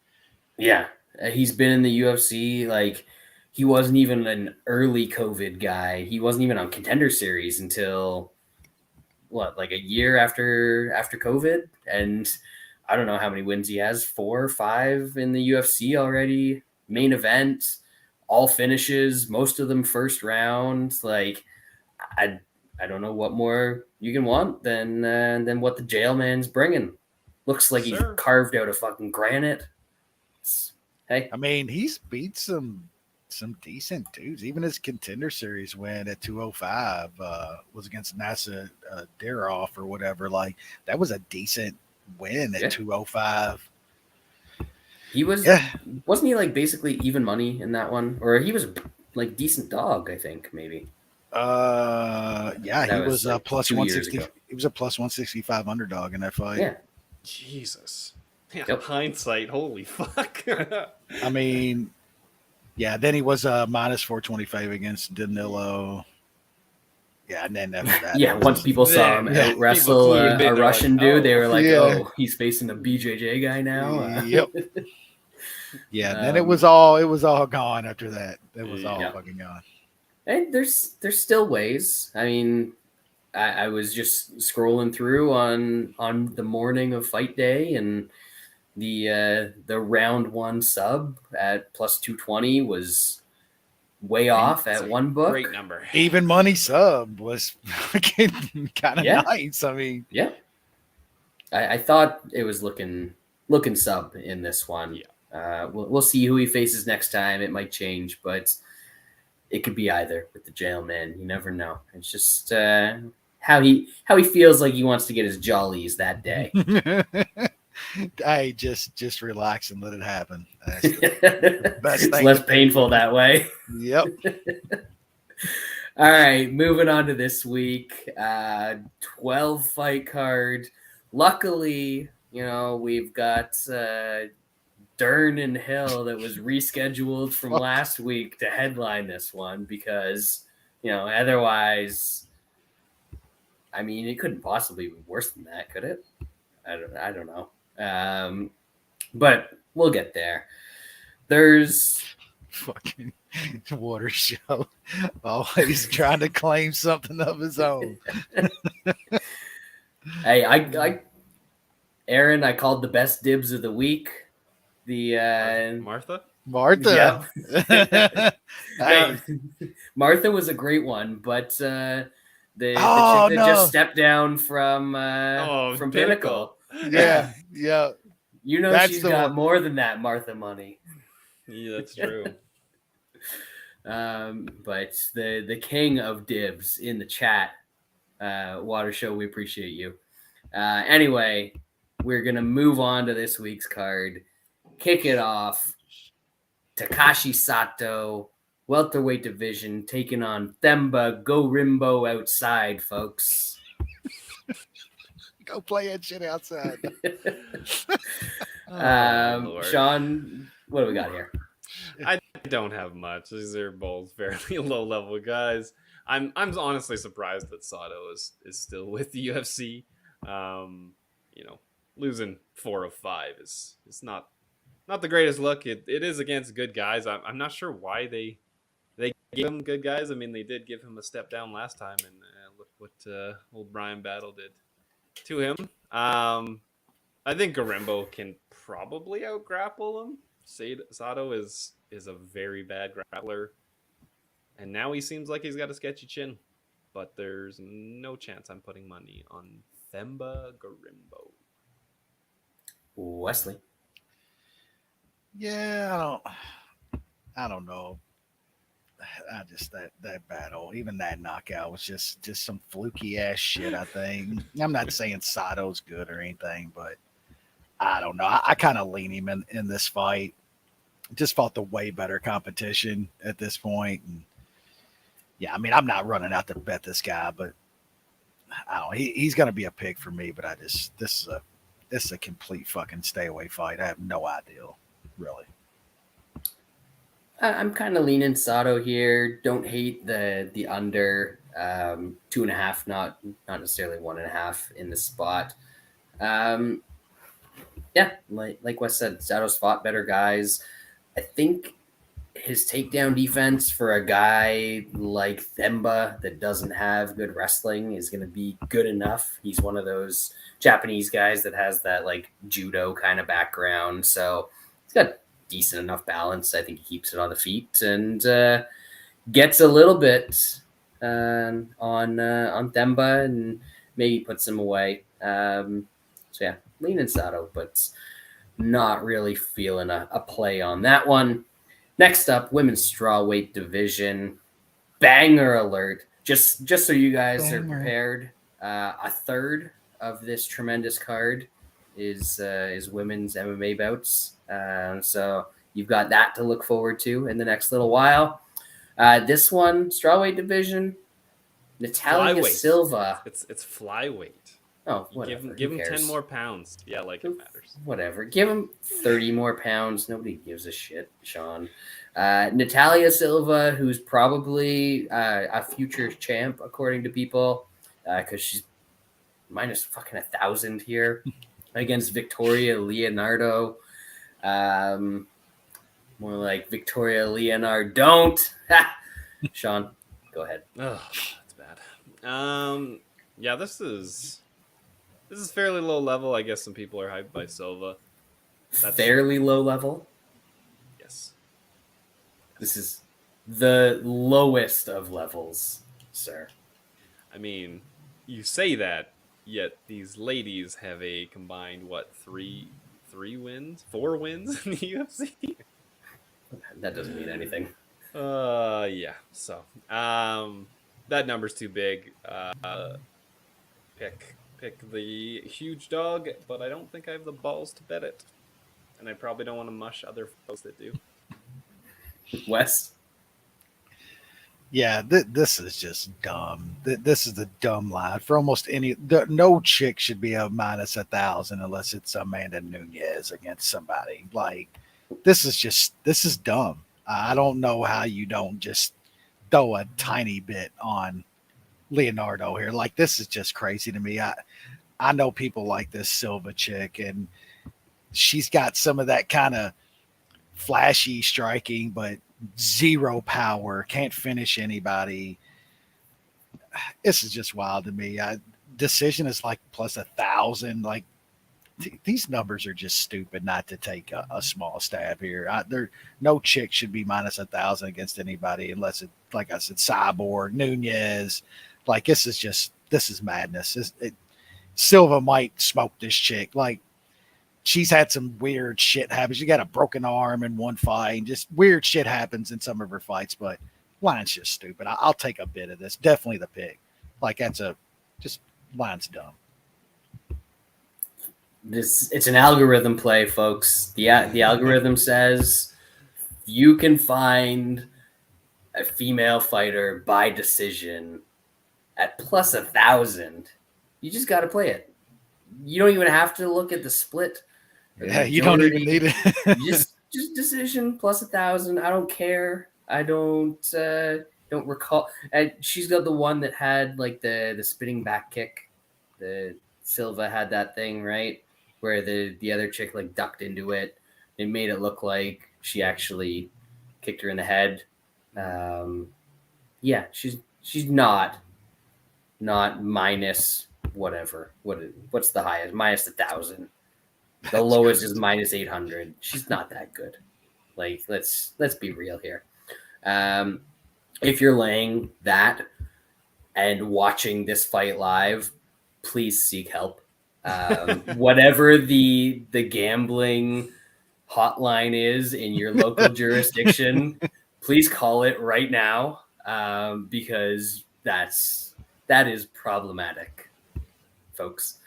Yeah. He's been in the UFC. Like, he wasn't even an early COVID guy. He wasn't even on Contender Series until like a year after COVID. And I don't know how many wins he has, 4 or 5 in the UFC already. Main event, all finishes, most of them first round. Like, I don't know what more you can want than what the Jailman's bringing. looks like he's Sure. carved out of fucking granite. Hey, I mean, he's beat some decent dudes. Even his contender series win at 205 was against NASA Daroff or whatever. Like, that was a decent win at 205. he was wasn't he like basically even money in that one, or he was like decent dog? I think maybe. Yeah, That he was was like a plus 2 years 160. ago. He was a plus 165 underdog in that fight. Yeah. Jesus. Yeah, Yep. hindsight, holy fuck. I mean, yeah. Then he was minus 425 against Danilo. Yeah, and then after that, Yeah, once people saw him out wrestle clued in, a they're Russian like, dude, oh. they were like, Yeah. "Oh, he's facing a BJJ guy now." Yep. Yeah, then it was all gone after that. It was all fucking gone. And there's still ways. I mean, I was just scrolling through on the morning of fight day, and the round one sub at plus 220 was way off at one book. Great number. Even money sub was fucking kind of Yeah. nice. I mean, Yeah, I thought it was looking sub in this one. Yeah. We'll see who he faces next time. It might change, but it could be either with the jail man. You never know. It's just how he feels like he wants to get his jollies that day. I just relax and let it happen. That's the best It's thing. less painful that way. Yep. All right, moving on to this week. 12 fight card. Luckily, we've got Dern and Hill that was rescheduled from last week to headline this one because, otherwise, I mean, it couldn't possibly be worse than that, could it? I don't know. But we'll get there. There's Fucking water show. Always trying to claim something of his own. Hey, Aaron, I called the best dibs of the week. The Martha? Martha. Hey, Martha was a great one, but the chick Oh, that no. just stepped down from Pinnacle. Yeah. That's She's the got one. more than that Martha money. Yeah, that's true. But the king of dibs in the chat, Water Show, we appreciate you. Anyway, we're gonna move on to this week's card. Kick it off. Takashi Sato, welterweight division, taking on Themba Gorimbo outside, folks. Go play that shit outside. Lord. Shaun, what do we got here? I don't have much. These are both very low level guys. I'm honestly surprised that Sato is still with the UFC. Losing 4 of 5 is not the greatest look. It is against good guys. I'm not sure why they gave him good guys. I mean, they did give him a step down last time, and look what old Brian Battle did to him. I think Gorimbo can probably out grapple him. Sato is a very bad grappler, and now he seems like he's got a sketchy chin. But there's no chance I'm putting money on Themba Gorimbo. Wesley. Yeah, I don't know. I just that battle, even that knockout was just some fluky ass shit. I think. I'm not saying Sato's good or anything, but I don't know. I kind of lean him in this fight. Just fought the way better competition at this point, and yeah, I mean, I'm not running out to bet this guy, but I don't. He's gonna be a pick for me, but this is a complete fucking stay away fight. I have no idea, really. I'm kind of leaning Sato here. Don't hate the under 2.5, not necessarily 1.5 in the spot. Yeah, like Wes said, Sato's fought better guys. I think his takedown defense for a guy like Themba that doesn't have good wrestling is going to be good enough. He's one of those Japanese guys that has that like judo kind of background, so he's got decent enough balance. I think he keeps it on the feet and gets a little bit on Themba and maybe puts him away. So yeah, leaning Sato, but not really feeling a play on that one. Next up, women's strawweight division. Banger alert. Just so you guys are prepared, a third of this tremendous card is women's MMA bouts. So you've got that to look forward to in the next little while. This one, strawweight division, Natalia Flyweight. Silva. It's flyweight. Oh, whatever. Give him 10 more pounds. Yeah, like it matters. Whatever. Give him 30 more pounds. Nobody gives a shit, Shaun. Natalia Silva, who's probably a future champ, according to people, because she's minus fucking 1,000 here against Victoria Leonardo. More like Victoria Leonardo. Don't. Shaun, go ahead. Oh, that's bad. Yeah, this is fairly low level. I guess some people are hyped by Silva. That's fairly low level. Yes. This is the lowest of levels, sir. I mean, you say that, yet these ladies have a combined, four wins in the UFC? That doesn't mean anything. Yeah. So, that number's too big. Pick the huge dog, but I don't think I have the balls to bet it. And I probably don't want to mush other folks that do. Wes? Yeah, this is just dumb. This is the dumb line for almost any. No chick should be a minus 1,000 unless it's Amanda Nunes against somebody. Like this is dumb. I don't know how you don't just throw a tiny bit on Leonardo here. Like this is just crazy to me. I know people like this Silva chick, and she's got some of that kind of flashy striking, but zero power, can't finish anybody. This is just wild to me. Decision is like plus 1,000. Like these numbers are just stupid not to take a small stab here. No chick should be minus 1,000 against anybody unless it, like I said, Cyborg, Nunes. Like this is madness. Silva might smoke this chick. Like she's had some weird shit happen. She got a broken arm in one fight. And just weird shit happens in some of her fights, but line's just stupid. I'll take a bit of this. Definitely the pick. Like line's dumb. It's an algorithm play, folks. The algorithm says you can find a female fighter by decision at plus 1,000. You just got to play it. You don't even have to look at the split. Yeah, you don't even need it. just decision plus 1,000. I don't care. I don't recall. She's got the one that had like the spinning back kick. The Silva had that thing, right? Where the other chick like ducked into it. It made it look like she actually kicked her in the head. Yeah, she's not minus whatever. What's the highest? Minus 1,000. The lowest is minus 800. She's not that good. Like let's be real here. If you're laying that and watching this fight live, please seek help. Whatever the gambling hotline is in your local jurisdiction, please call it right now, because that is problematic, folks.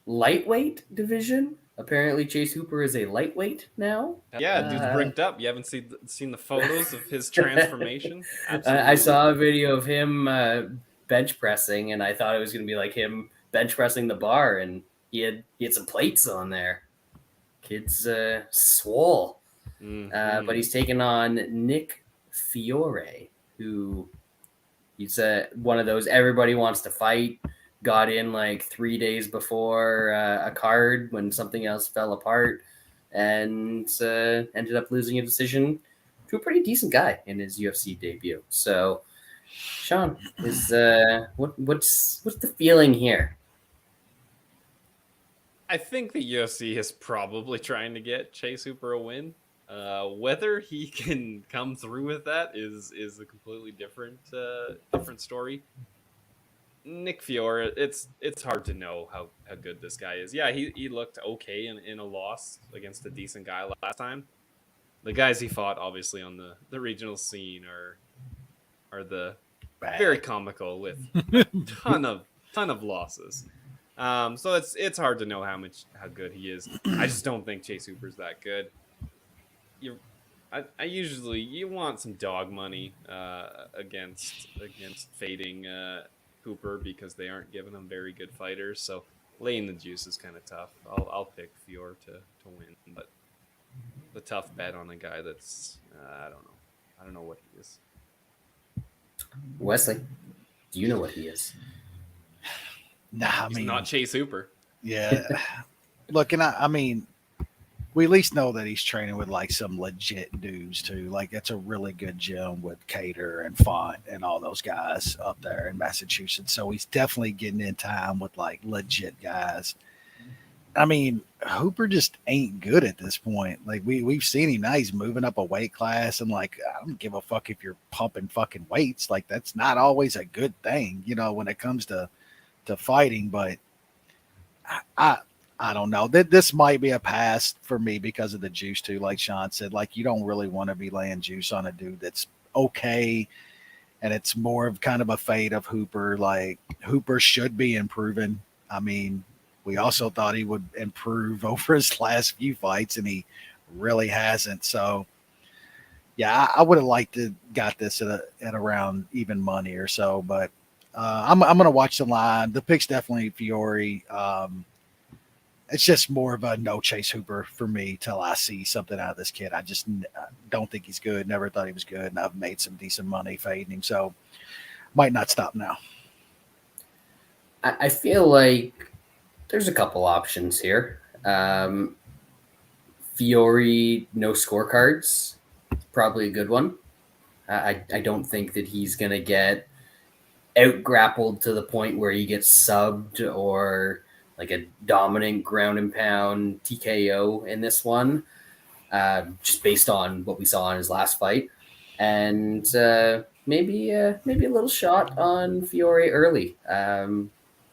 Lightweight division. Apparently, Chase Hooper is a lightweight now. Yeah, dude's bricked up. You haven't seen the photos of his transformation? I saw a video of him bench pressing, and I thought it was going to be like him bench pressing the bar, and he had some plates on there. Kid's swole. Mm-hmm. But he's taking on Nick Fiore, who he's one of those everybody wants to fight. Got in like 3 days before a card when something else fell apart, and ended up losing a decision to a pretty decent guy in his UFC debut. So, Shaun, is what's the feeling here? I think the UFC is probably trying to get Chase Hooper a win. Whether he can come through with that is a completely different story. Nick Fiore, it's hard to know how good this guy is. Yeah, he looked okay in a loss against a decent guy last time. The guys he fought, obviously, on the regional scene are the very comical with a ton of losses. So it's hard to know how good he is. I just don't think Chase Hooper's that good. I usually you want some dog money against fading Hooper because they aren't giving him very good fighters. So laying the juice is kind of tough. I'll pick Fiore to win, but the tough bet on a guy that's I don't know what he is. Wesley, do you know what he is? Nah, I He's mean, not Chase Hooper. Yeah. Look, and I mean, we at least know that he's training with like some legit dudes too. Like it's a really good gym with Cater and Font and all those guys up there in Massachusetts. So he's definitely getting in time with like legit guys. I mean, Hooper just ain't good at this point. Like we've seen him now. He's moving up a weight class, and like I don't give a fuck if you're pumping fucking weights. Like that's not always a good thing, when it comes to fighting. But I don't know. This might be a pass for me because of the juice too. Like Shaun said, like you don't really want to be laying juice on a dude that's okay, and it's more of kind of a fade of Hooper. Like Hooper should be improving. I mean, we also thought he would improve over his last few fights, and he really hasn't. So, yeah, I would have liked to got this at around even money or so. But I'm going to watch the line. The pick's definitely Fiore. It's just more of a no Chase Hooper for me till I see something out of this kid. I just don't think he's good. Never thought he was good, and I've made some decent money fading him. So, might not stop now. I feel like there's a couple options here. Fiore, no scorecards, probably a good one. I don't think that he's going to get out-grappled to the point where he gets subbed or like a dominant ground and pound TKO in this one, just based on what we saw in his last fight. And maybe a little shot on Fiore early.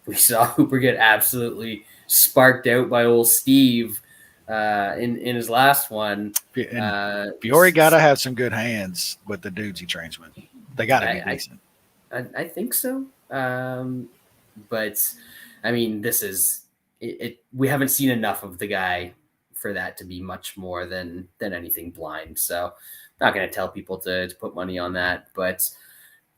We saw Hooper get absolutely sparked out by old Steve in his last one. Fiore got to have some good hands with the dudes he trains with. They got to be decent. I think so. But, I mean, this is it. We haven't seen enough of the guy for that to be much more than anything blind. So I'm not going to tell people to put money on that. But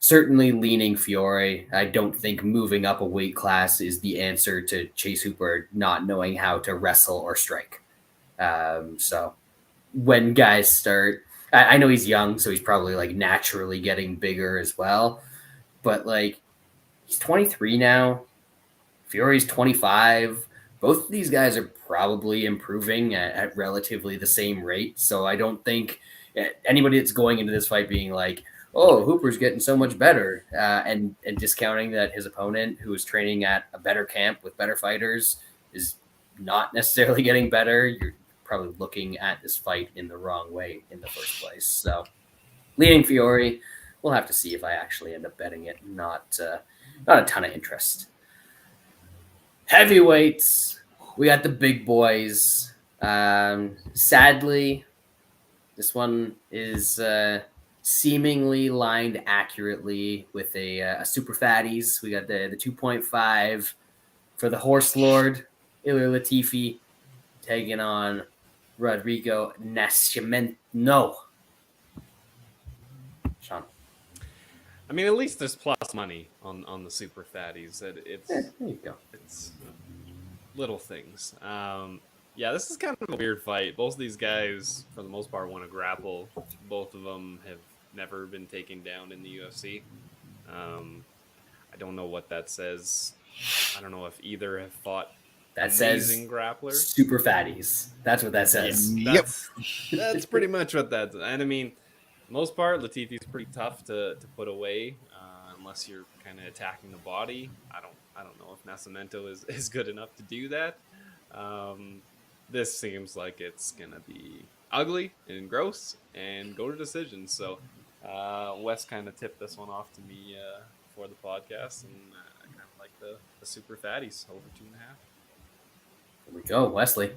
certainly leaning Fiore. I don't think moving up a weight class is the answer to Chase Hooper not knowing how to wrestle or strike. So when guys start, I know he's young, so he's probably like naturally getting bigger as well. But like he's 23 now. Fiore's 25. Both of these guys are probably improving at relatively the same rate. So I don't think anybody that's going into this fight being like, oh, Hooper's getting so much better, and discounting that his opponent, who is training at a better camp with better fighters, is not necessarily getting better. You're probably looking at this fight in the wrong way in the first place. So leading Fiore, we'll have to see if I actually end up betting it. Not a ton of interest. Heavyweights, we got the big boys. Sadly, this one is seemingly lined accurately with a super fatties. We got the 2.5 for the Horse Lord, Ilir Latifi, taking on Rodrigo Nascimento. No. Shaun. I mean, at least there's plus money on the super fatties. There you go. It's little things. Yeah, this is kind of a weird fight. Both of these guys, for the most part, want to grapple. Both of them have never been taken down in the UFC. I don't know what that says. I don't know if either have fought that amazing says grapplers. Super fatties. That's what that says. Yep. That's pretty much what that's. And I mean, most part, Latifi's pretty tough to put away unless you're kind of attacking the body. I don't know if Nascimento is good enough to do that. This seems like it's gonna be ugly and gross and go to decision. So Wes kind of tipped this one off to me for the podcast, and I kind of the super fatties over 2.5. Here we go, Wesley.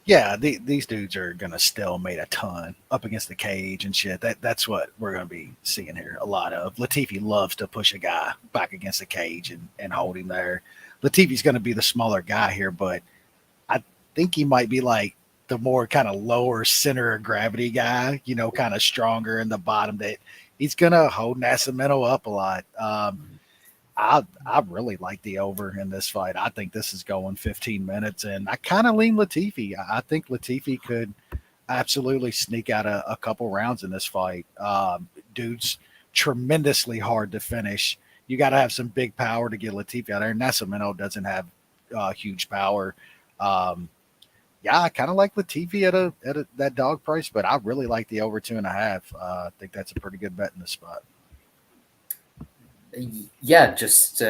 Yeah, these dudes are gonna stalemate a ton up against the cage and shit. That's what we're gonna be seeing here. A lot of Latifi loves to push a guy back against the cage and hold him there. Latifi's gonna be the smaller guy here, but I think he might be like the more kind of lower center of gravity guy, kind of stronger in the bottom, that he's gonna hold Nascimento up a lot. I really like the over in this fight. I think this is going 15 minutes, and I kind of lean Latifi. I think Latifi could absolutely sneak out a couple rounds in this fight. Dude's tremendously hard to finish. You got to have some big power to get Latifi out there. Nascimento doesn't have huge power. Yeah, I kind of like Latifi at that dog price, but I really like the over 2.5. I think that's a pretty good bet in this spot. Yeah, just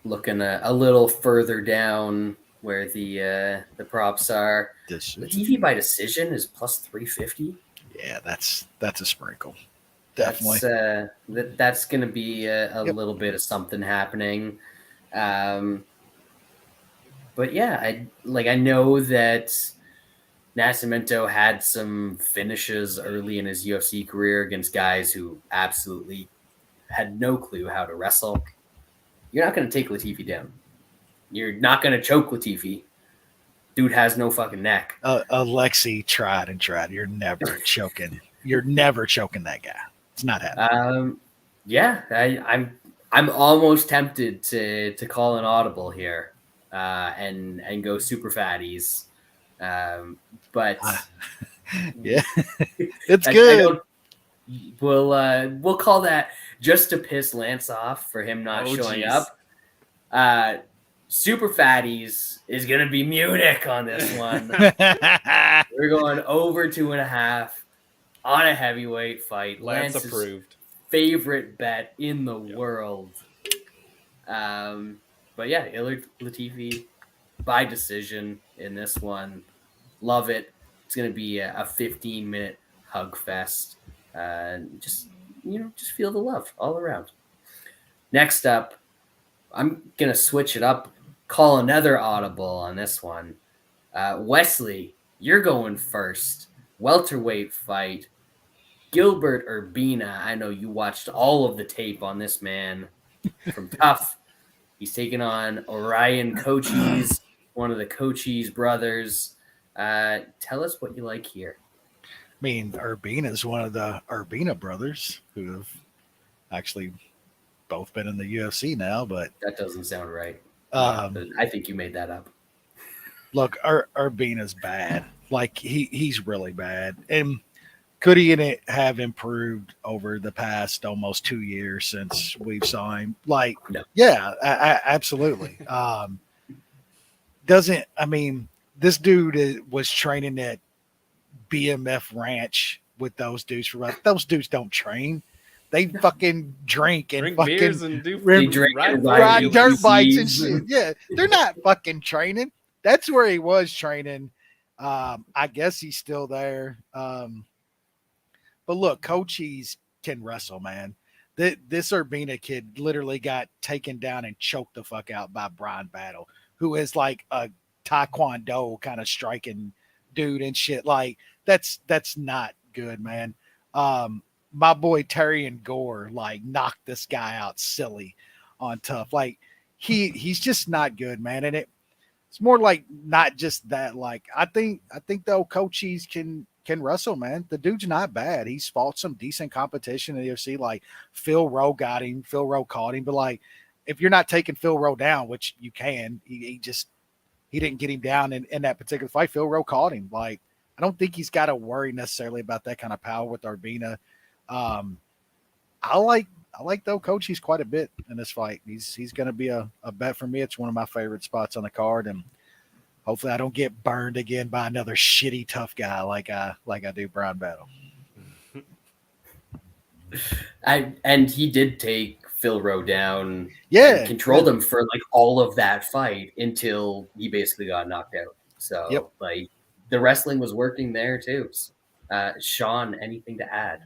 looking a little further down where the props are. Latifi by decision is plus 350. Yeah, that's a sprinkle. Definitely. That's going to be a little bit of something happening. But yeah, I know that Nascimento had some finishes early in his UFC career against guys who absolutely had no clue how to wrestle. You're not going to take Latifi down. You're not going to choke Latifi. Dude has no fucking neck. Alexi tried and tried. You're never choking. You're never choking that guy. It's not happening. Yeah, I'm almost tempted to call an audible here and go super fatties. But yeah, it's good. We'll call that just to piss Lance off for him not showing up. Super Fatties is going to be Munich on this one. We're going over 2.5 on a heavyweight fight. Lance Lance's approved. Favorite bet in the world. But yeah, Ilir Latifi by decision in this one. Love it. It's going to be a 15-minute hug fest. Just feel the love all around. Next up, I'm going to switch it up, call another audible on this one. Wesley, you're going first. Welterweight fight. Gilbert Urbina. I know you watched all of the tape on this man from Tough. He's taking on Orion Cochise, one of the Cochise brothers. Tell us what you like here. I mean, Urbina is one of the Urbina brothers who have actually both been in the UFC now, but that doesn't sound right. I think you made that up. Look, Urbina's bad. Like he's really bad. And could he have improved over the past almost 2 years since we've saw him? Like, no. Yeah, absolutely. This dude was training at BMF Ranch with those dudes for those dudes don't train. They fucking drink and fucking beers and ride dirt bikes and shit. Yeah, they're not fucking training. That's where he was training. I guess he's still there. But look, Cochise can wrestle, man. This Urbina kid literally got taken down and choked the fuck out by Brian Battle, who is like a Taekwondo kind of striking dude and shit. Like that's not good, man. My boy Terry and Gore like knocked this guy out silly on Tough. Like he's just not good, man. And it's more like not just that. Like I think though Cochise can wrestle, man. The dude's not bad. He's fought some decent competition in the UFC. Like Phil Rowe got him. Phil Rowe caught him. But like if you're not taking Phil Rowe down, which you can, he didn't get him down in that particular fight. Phil Rowe caught him. Like I don't think he's got to worry necessarily about that kind of power with Urbina. I like though Cochise quite a bit in this fight. He's going to be a bet for me. It's one of my favorite spots on the card, and hopefully I don't get burned again by another shitty tough guy like I do Brian Battle. And he did take Phil Rowe down. Yeah, and controlled him for like all of that fight until he basically got knocked out. So like the wrestling was working there too. Shaun, anything to add?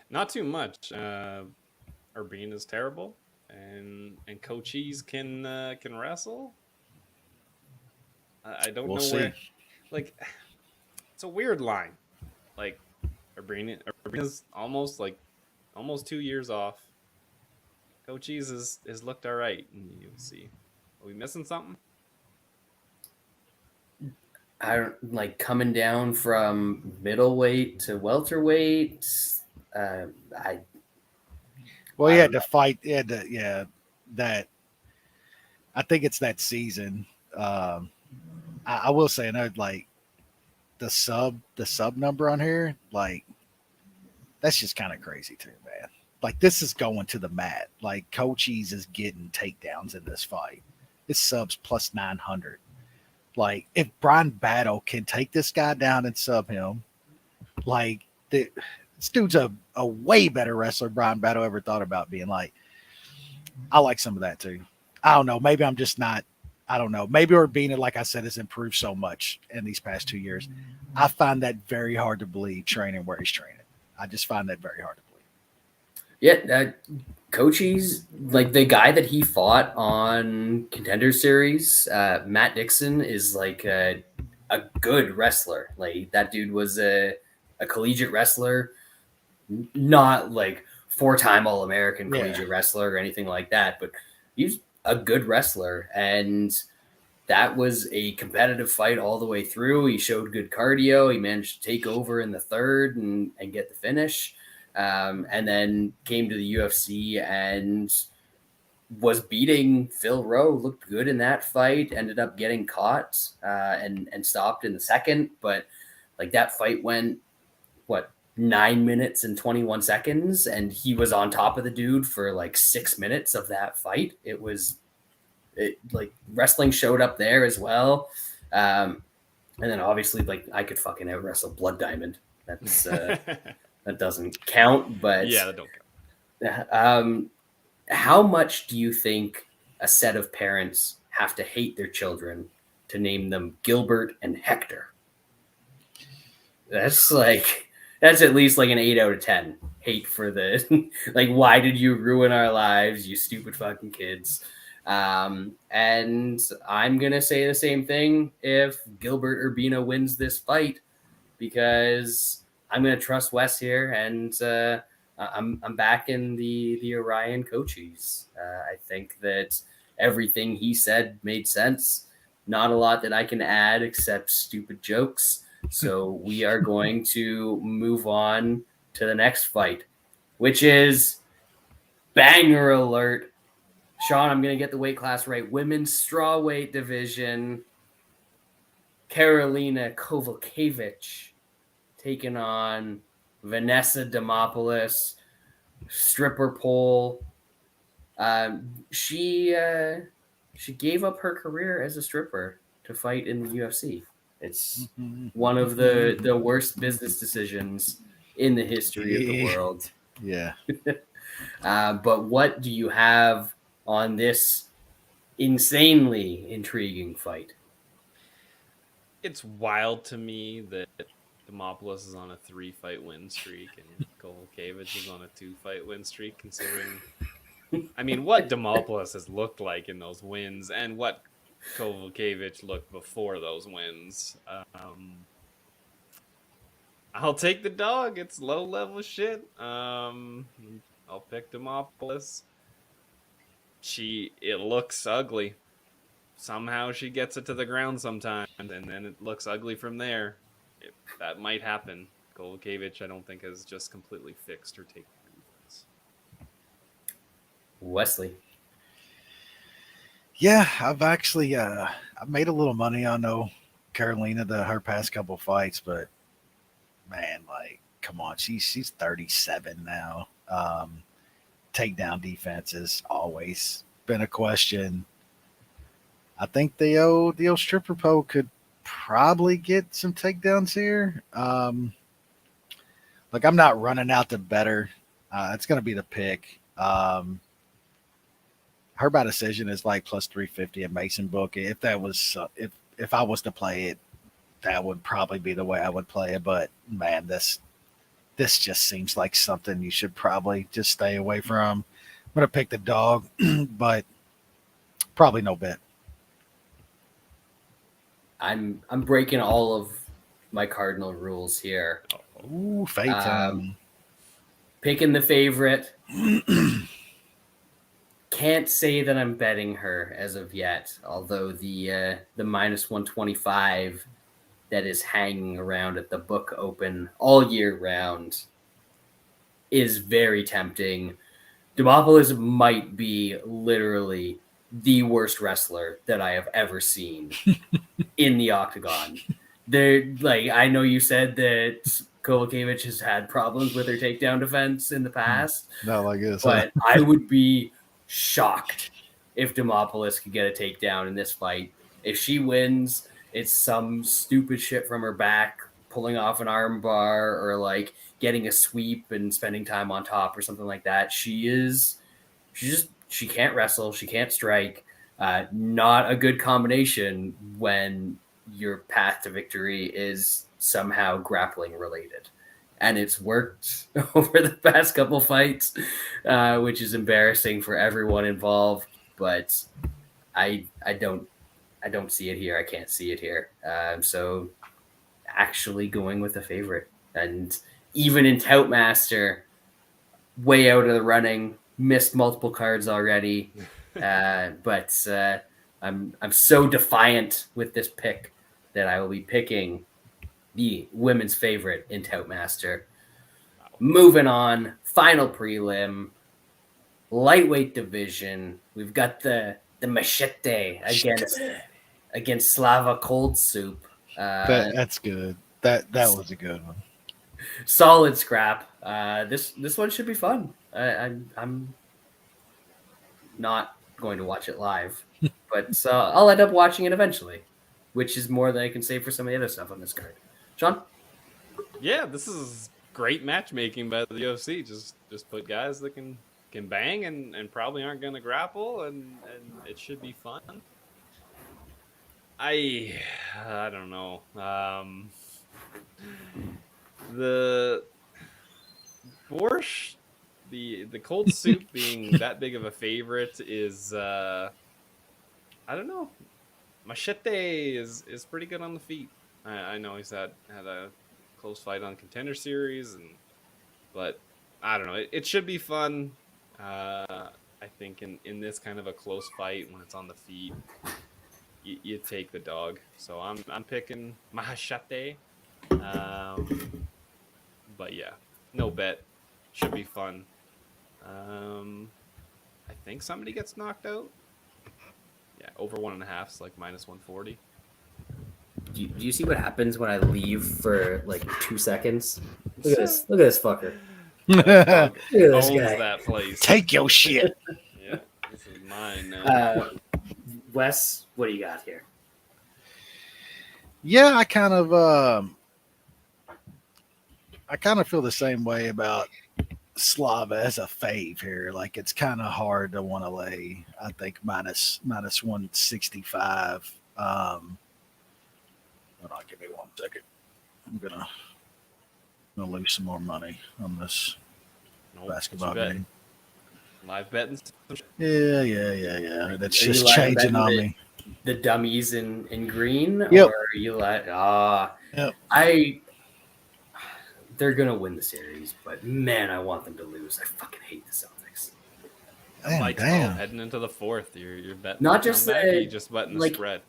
Not too much. Urbina is terrible, and Cochise can wrestle. I don't We'll know see. where. Like, it's a weird line. Like, Urbina's almost 2 years off. Cochise has looked all right in the UFC. Are we missing something? I don't like coming down from middleweight to welterweight. I Well, he had to fight. He had to, that. I think it's that season. I will say, another like the sub number on here, like that's just kind of crazy too, man. Like this is going to the mat. Like Cochise is getting takedowns in this fight. This sub's plus 900. Like if Brian Battle can take this guy down and sub him, like this dude's a way better wrestler Brian Battle ever thought about being. Like I like some of that too. I don't know. Maybe I'm just not. I don't know. Maybe Urbina, like I said, has improved so much in these past 2 years. I find that very hard to believe training where he's training. I just find that very hard to believe. Yeah, Cochise, like the guy that he fought on Contender Series, Matt Dixon, is like a good wrestler. Like that dude was a collegiate wrestler, not like 4-time All-American collegiate wrestler or anything like that, but he's a good wrestler, and that was a competitive fight all the way through. He showed good cardio. He managed to take over in the third and get the finish, and then came to the UFC and was beating Phil Rowe. Looked good in that fight. Ended up getting caught and stopped in the second, but like that fight went 9 minutes and 21 seconds, and he was on top of the dude for like 6 minutes of that fight. It like wrestling showed up there as well. And then obviously like I could fucking out wrestle Blood Diamond. That's that doesn't count, but yeah, that don't count. How much do you think a set of parents have to hate their children to name them Gilbert and Hector? That's at least like an 8 out of 10 hate for the like, why did you ruin our lives, you stupid fucking kids? And I'm going to say the same thing if Gilbert Urbina wins this fight, because I'm going to trust Wes here, and I'm back in the Orion Cochise. I think that everything he said made sense. Not a lot that I can add except stupid jokes. So we are going to move on to the next fight, which is banger alert. Shaun, I'm going to get the weight class right. Women's strawweight division. Karolina Kowalkiewicz taking on Vanessa Demopoulos, stripper pole. She gave up her career as a stripper to fight in the UFC. It's one of the worst business decisions in the history of the world. Yeah. But what do you have on this insanely intriguing fight? It's wild to me that Demopoulos is on a 3-fight win streak and Kowalkiewicz is on a 2-fight win streak, considering I mean what Demopoulos has looked like in those wins and what Kowalkiewicz looked before those wins. I'll take the dog. It's low level shit. I'll pick Demopoulos. It looks ugly. Somehow she gets it to the ground sometime, and then it looks ugly from there. That might happen. Kowalkiewicz, I don't think, has just completely fixed her take defense. Wesley. Yeah, I've actually I've made a little money on Karolina her past couple fights, but man, like, come on, she's 37 now. Takedown defense has always been a question. I think the old stripper pole could probably get some takedowns here. Like, I'm not running out to bet her. It's going to be the pick. Her by decision is like plus 350 at Mason Book. If that was if I was to play it, that would probably be the way I would play it. But man, this just seems like something you should probably just stay away from. going to pick the dog, but probably no bet. I'm breaking all of my cardinal rules here. Ooh, fate time. Picking the favorite. Can't say that I'm betting her as of yet, although the minus 125 that is hanging around at the book open all year round is very tempting. Demopoulos might be literally the worst wrestler that I have ever seen in the octagon. I know you said that Kowalkiewicz has had problems with her takedown defense in the past. Not like this, but I would be shocked if Demopoulos could get a takedown in this fight. If she wins, it's some stupid shit from her back, pulling off an arm bar or like getting a sweep and spending time on top or something like that. She can't wrestle. She can't strike. Not a good combination when your path to victory is somehow grappling related. And it's worked over the past couple fights, which is embarrassing for everyone involved. But I don't see it here. I can't see it here. So actually going with the favorite. And even in Toutmaster, way out of the running, missed multiple cards already. But I'm so defiant with this pick that I will be picking the women's favorite in Toutmaster. Moving on, final prelim, lightweight division. We've got the Maheshate against Slava Cold Soup. That's good. That was a good one. Solid scrap. This one should be fun. I'm not going to watch it live, but I'll end up watching it eventually, which is more than I can say for some of the other stuff on this card. Shaun? Yeah, this is great matchmaking by the UFC. Just put guys that can bang and probably aren't going to grapple, and it should be fun. I don't know. The Borsch, the cold soup being that big of a favorite is I don't know. Maheshate is pretty good on the feet. I know he's had a close fight on Contender Series, but I don't know. It should be fun. I think in this kind of a close fight when it's on the feet, you take the dog. So I'm picking Maheshate. But yeah, no bet. Should be fun. I think somebody gets knocked out. Yeah, over 1.5 is like minus 140. Do you see what happens when I leave for like 2 seconds? Look at this. Look at this fucker. Look at this guy. That place. Take your shit. Yeah, this is mine now. Wes, what do you got here? Yeah, I kind of feel the same way about Slava as a fave here. Like it's kind of hard to want to lay. I think minus 165. Hold on, give me 1 second. I'm gonna lose some more money on this basketball game. Live betting. Yeah. That's just changing on me. The dummies in green, yep. Or are you like Yep. They're gonna win the series, but man, I want them to lose. I fucking hate the Celtics. Damn. Heading into the fourth, you're betting. Not just you just betting the spread.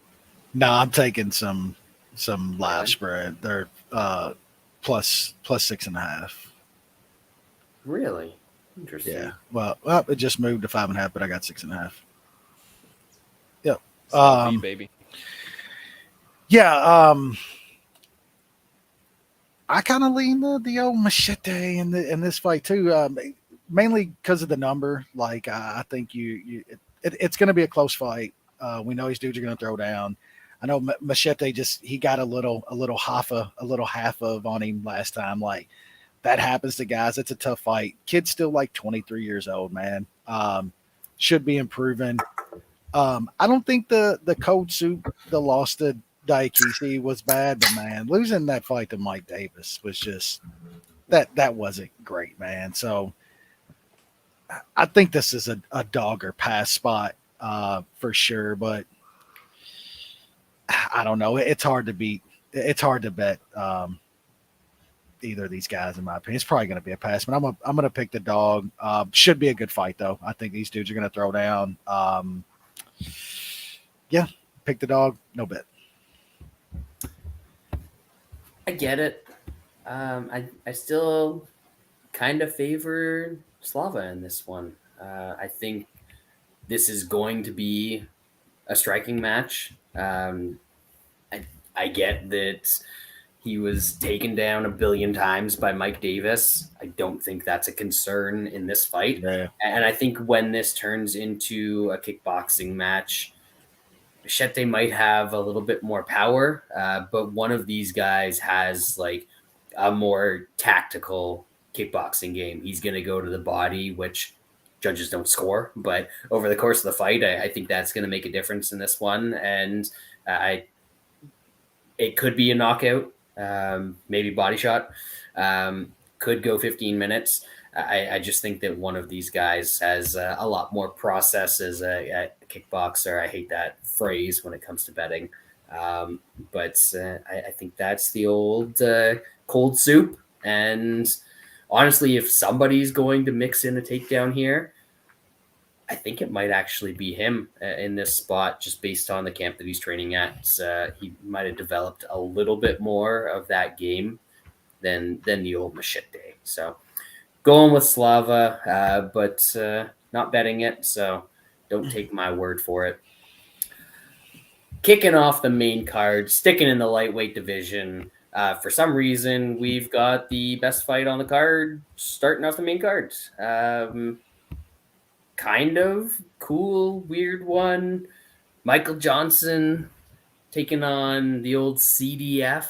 No, I'm taking some live spread. They're plus 6.5. Really interesting. Yeah. Well, it just moved to 5.5, but I got 6.5. Yep. Baby. Yeah. I kind of lean the old Maheshate in this fight too, mainly because of the number. Like I think it's going to be a close fight. We know these dudes are going to throw down. I know Maheshate he got a little half of on him last time. Like that happens to guys. It's a tough fight. Kid's still like 23 years old, man. Should be improving. I don't think the cold soup, the loss to Daikisi was bad, but man, losing that fight to Mike Davis was just that wasn't great, man. So I think this is a dog or pass spot for sure, but I don't know. It's hard to beat. It's hard to bet either of these guys, in my opinion. It's probably going to be a pass, but I'm gonna pick the dog. Should be a good fight though. I think these dudes are going to throw down. Yeah, pick the dog. No bet. I get it. I still kind of favor Slava in this one. I think this is going to be a striking match. I get that he was taken down a billion times by Mike Davis. I don't think that's a concern in this fight. Yeah. And I think when this turns into a kickboxing match, Maheshate might have a little bit more power, but one of these guys has like a more tactical kickboxing game. He's going to go to the body, which judges don't score, but over the course of the fight, I think that's going to make a difference in this one. And it could be a knockout, maybe body shot, could go 15 minutes. I just think that one of these guys has a lot more process as a kickboxer. I hate that phrase when it comes to betting. But I think that's the old cold soup. And honestly, if somebody's going to mix in a takedown here, I think it might actually be him in this spot, just based on the camp that he's training at. He might have developed a little bit more of that game than the old Maheshate. So going with Slava, but not betting it, so don't take my word for it. Kicking off the main card, sticking in the lightweight division. For some reason, we've got the best fight on the card starting off the main card. Kind of cool, weird one. Michael Johnson taking on the old CDF.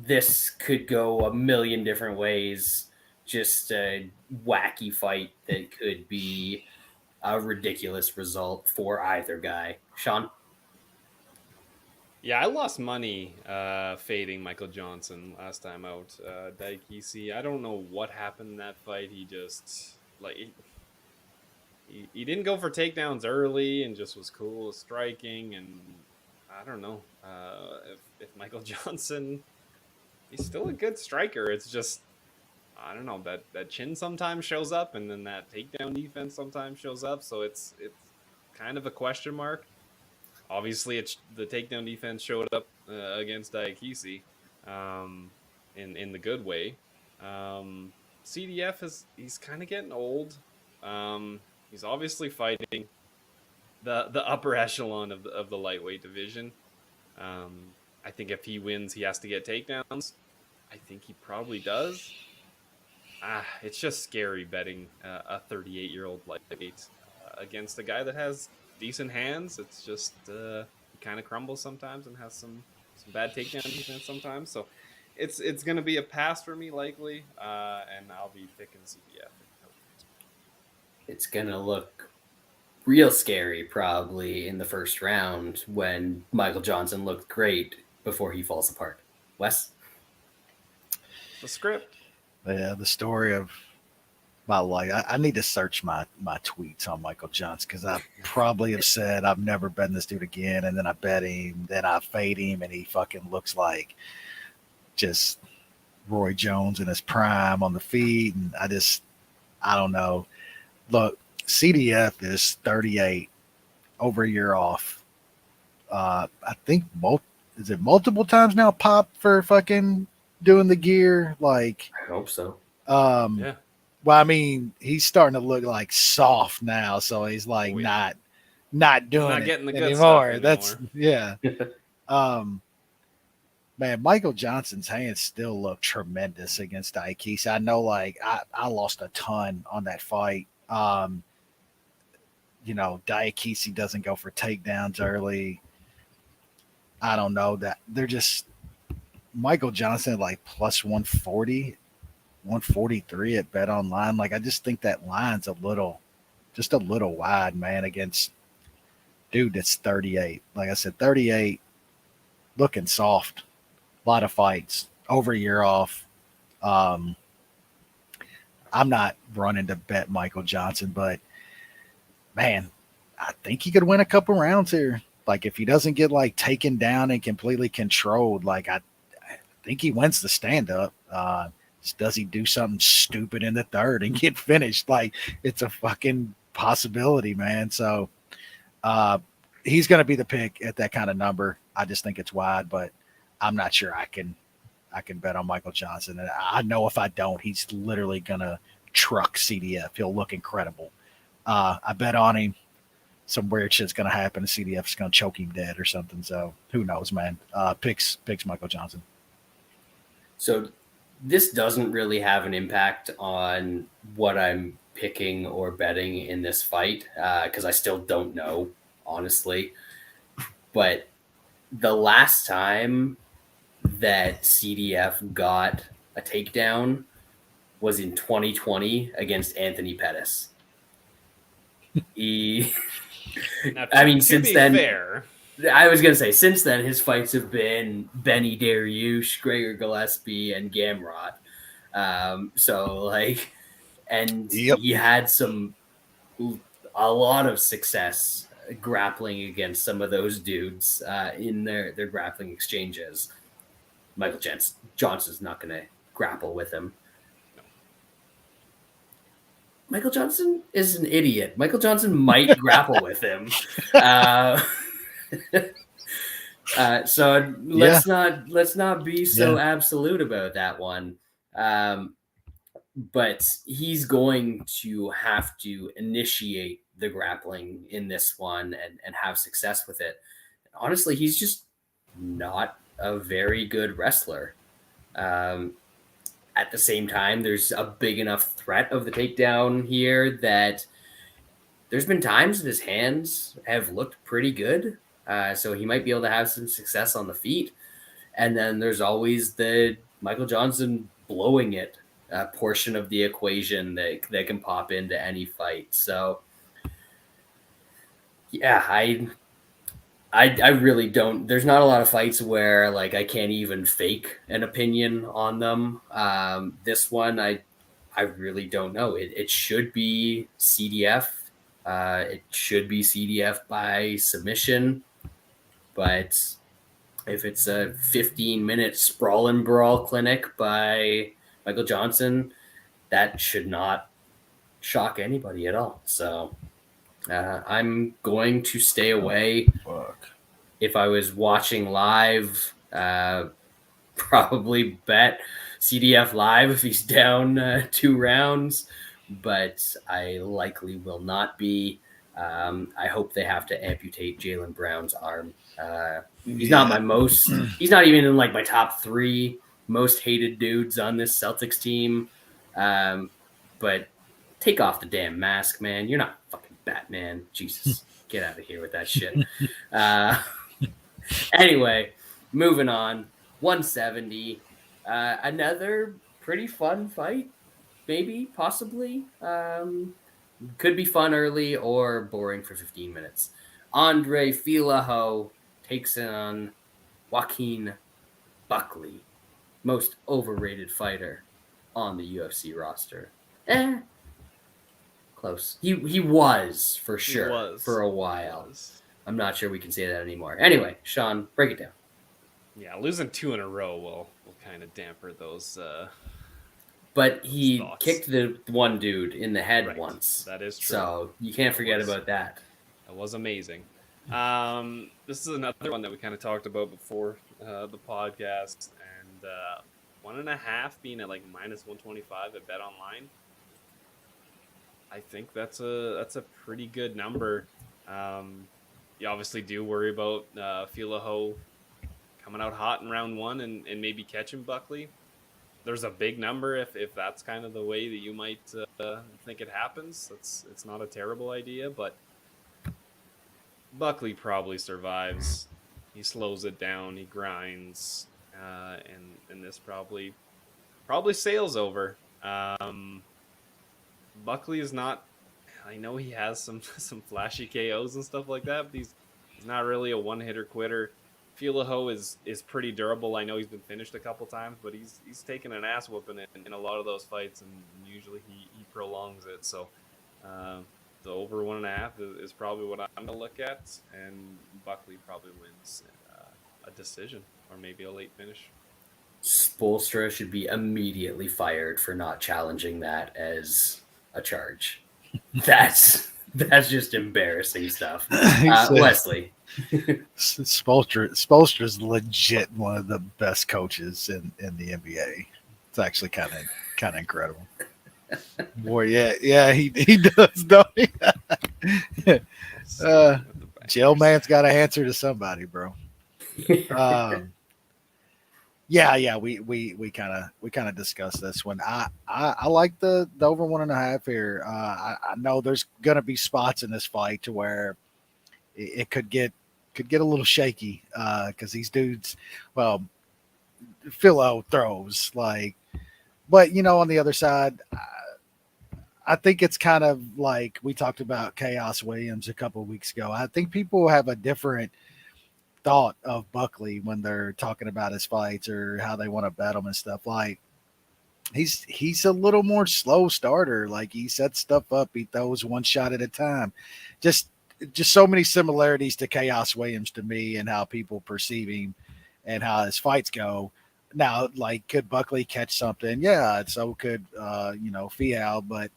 This could go a million different ways. Just a wacky fight that could be a ridiculous result for either guy. Shaun? Yeah, I lost money fading Michael Johnson last time out. Daikisi, I don't know what happened in that fight. He just he didn't go for takedowns early and just was cool with striking. And I don't know if Michael Johnson, he's still a good striker. It's just, I don't know, that chin sometimes shows up, and then that takedown defense sometimes shows up. So it's kind of a question mark. Obviously, the takedown defense showed up against Daikisi in the good way. CDF he's kind of getting old. He's obviously fighting the upper echelon of the lightweight division. I think if he wins, he has to get takedowns. I think he probably does. It's just scary betting a 38-year-old lightweight against a guy that has decent hands. It's just he kind of crumbles sometimes and has some bad takedown defense sometimes. So it's going to be a pass for me likely, and I'll be picking CBF. It's going to look real scary probably in the first round when Michael Johnson looked great before he falls apart. Wes? The script. Yeah, the story of my life. I need to search my tweets on Michael Johnson, because I probably have said I've never bet this dude again, and then I bet him, then I fade him, and he fucking looks like just Roy Jones in his prime on the feet. And I don't know. Look, CDF is 38, over a year off. I think is it multiple times now popped for fucking doing the gear? Like, I hope so. Yeah. Well, I mean, he's starting to look like soft now, so he's like not doing not it getting the good anymore. stuff That's anymore. yeah. Man, Michael Johnson's hands still look tremendous against Daikisi. I know, like I lost a ton on that fight. Daikisi doesn't go for takedowns early. I don't know that they're just Michael Johnson like plus 140. 143 at Bet Online. Like, I just think that line's a little wide, man, against dude that's 38. Like I said, 38, looking soft, a lot of fights, over a year off. I'm not running to bet Michael Johnson, but man, I think he could win a couple rounds here. Like if he doesn't get like taken down and completely controlled, like I think he wins the stand up. Does he do something stupid in the third and get finished? Like it's a fucking possibility, man. So he's going to be the pick at that kind of number. I just think it's wide, but I'm not sure I can bet on Michael Johnson. And I know if I don't, he's literally going to truck CDF. He'll look incredible. I bet on him. Some weird shit's going to happen. CDF's going to choke him dead or something. So who knows, man? Picks Michael Johnson. So this doesn't really have an impact on what I'm picking or betting in this fight because I still don't know, honestly. But the last time that CDF got a takedown was in 2020 against Anthony Pettis. Since then, fair. I was going to say, since then, his fights have been Benny Dariush, Gregor Gillespie, and Gamrot. He had a lot of success grappling against some of those dudes in their grappling exchanges. Michael Johnson's not going to grapple with him. Michael Johnson is an idiot. Michael Johnson might grapple with him. So let's not be so absolute about that one. But he's going to have to initiate the grappling in this one and have success with it. Honestly, he's just not a very good wrestler. At the same time, there's a big enough threat of the takedown here that there's been times that his hands have looked pretty good. So he might be able to have some success on the feet. And then there's always the Michael Johnson blowing it portion of the equation that can pop into any fight. So, yeah, I really don't. There's not a lot of fights where like I can't even fake an opinion on them. This one, I really don't know. It should be CDF. It should be CDF by submission. But if it's a 15-minute sprawl and brawl clinic by Michael Johnson, that should not shock anybody at all. So I'm going to stay away. If I was watching live, probably bet CDF live if he's down 2 rounds, but I likely will not be. I hope they have to amputate Jaylen Brown's arm. He's not he's not even in like my top 3 most hated dudes on this Celtics team. But take off the damn mask, man. You're not fucking Batman. Jesus, get out of here with that shit. Anyway, moving on. 170. Another pretty fun fight, maybe, possibly. Could be fun early or boring for 15 minutes. Andre Fialho takes on Joaquin Buckley, most overrated fighter on the UFC roster. Close. He was, for sure, for a while. I'm not sure we can say that anymore. Anyway, Shaun, break it down. Yeah, losing 2 in a row will kind of damper those. But he thoughts. Kicked the one dude in the head once. That is true. So you can't forget about that. That was amazing. This is another one that we kind of talked about before the podcast, and 1.5 being at like -125 at Bet Online. I think that's a pretty good number. You obviously do worry about Fialho coming out hot in round 1 and maybe catching Buckley. There's a big number if that's kind of the way that you might think it happens. It's not a terrible idea, but Buckley probably survives. He slows it down. He grinds, and this probably sails over. Buckley is not. I know he has some flashy KOs and stuff like that, but he's not really a one-hitter quitter. Fialho is pretty durable. I know he's been finished a couple times, but he's taken an ass whooping in a lot of those fights, and usually he prolongs it. So the over 1.5 is probably what I'm gonna look at, and Buckley probably wins a decision or maybe a late finish. Spoelstra should be immediately fired for not challenging that as a charge. That's just embarrassing stuff. Wesley. Spoelstra's legit one of the best coaches in the NBA. It's actually kind of incredible. Boy, yeah, he does, don't he? Jail man's got to answer to somebody, bro. Yeah, we kind of discussed this one. I like the over 1.5 here. I know there's gonna be spots in this fight to where it could get a little shaky because these dudes, well, Fialho throws like, but on the other side, I think it's kind of like we talked about Chaos Williams a couple of weeks ago. I think people have a different thought of Buckley when they're talking about his fights or how they want to bet him and stuff. Like he's a little more slow starter. Like he sets stuff up, he throws one shot at a time. Just so many similarities to Chaos Williams to me and how people perceive him and how his fights go. Now, like, could Buckley catch something? Yeah, so could Fialho, but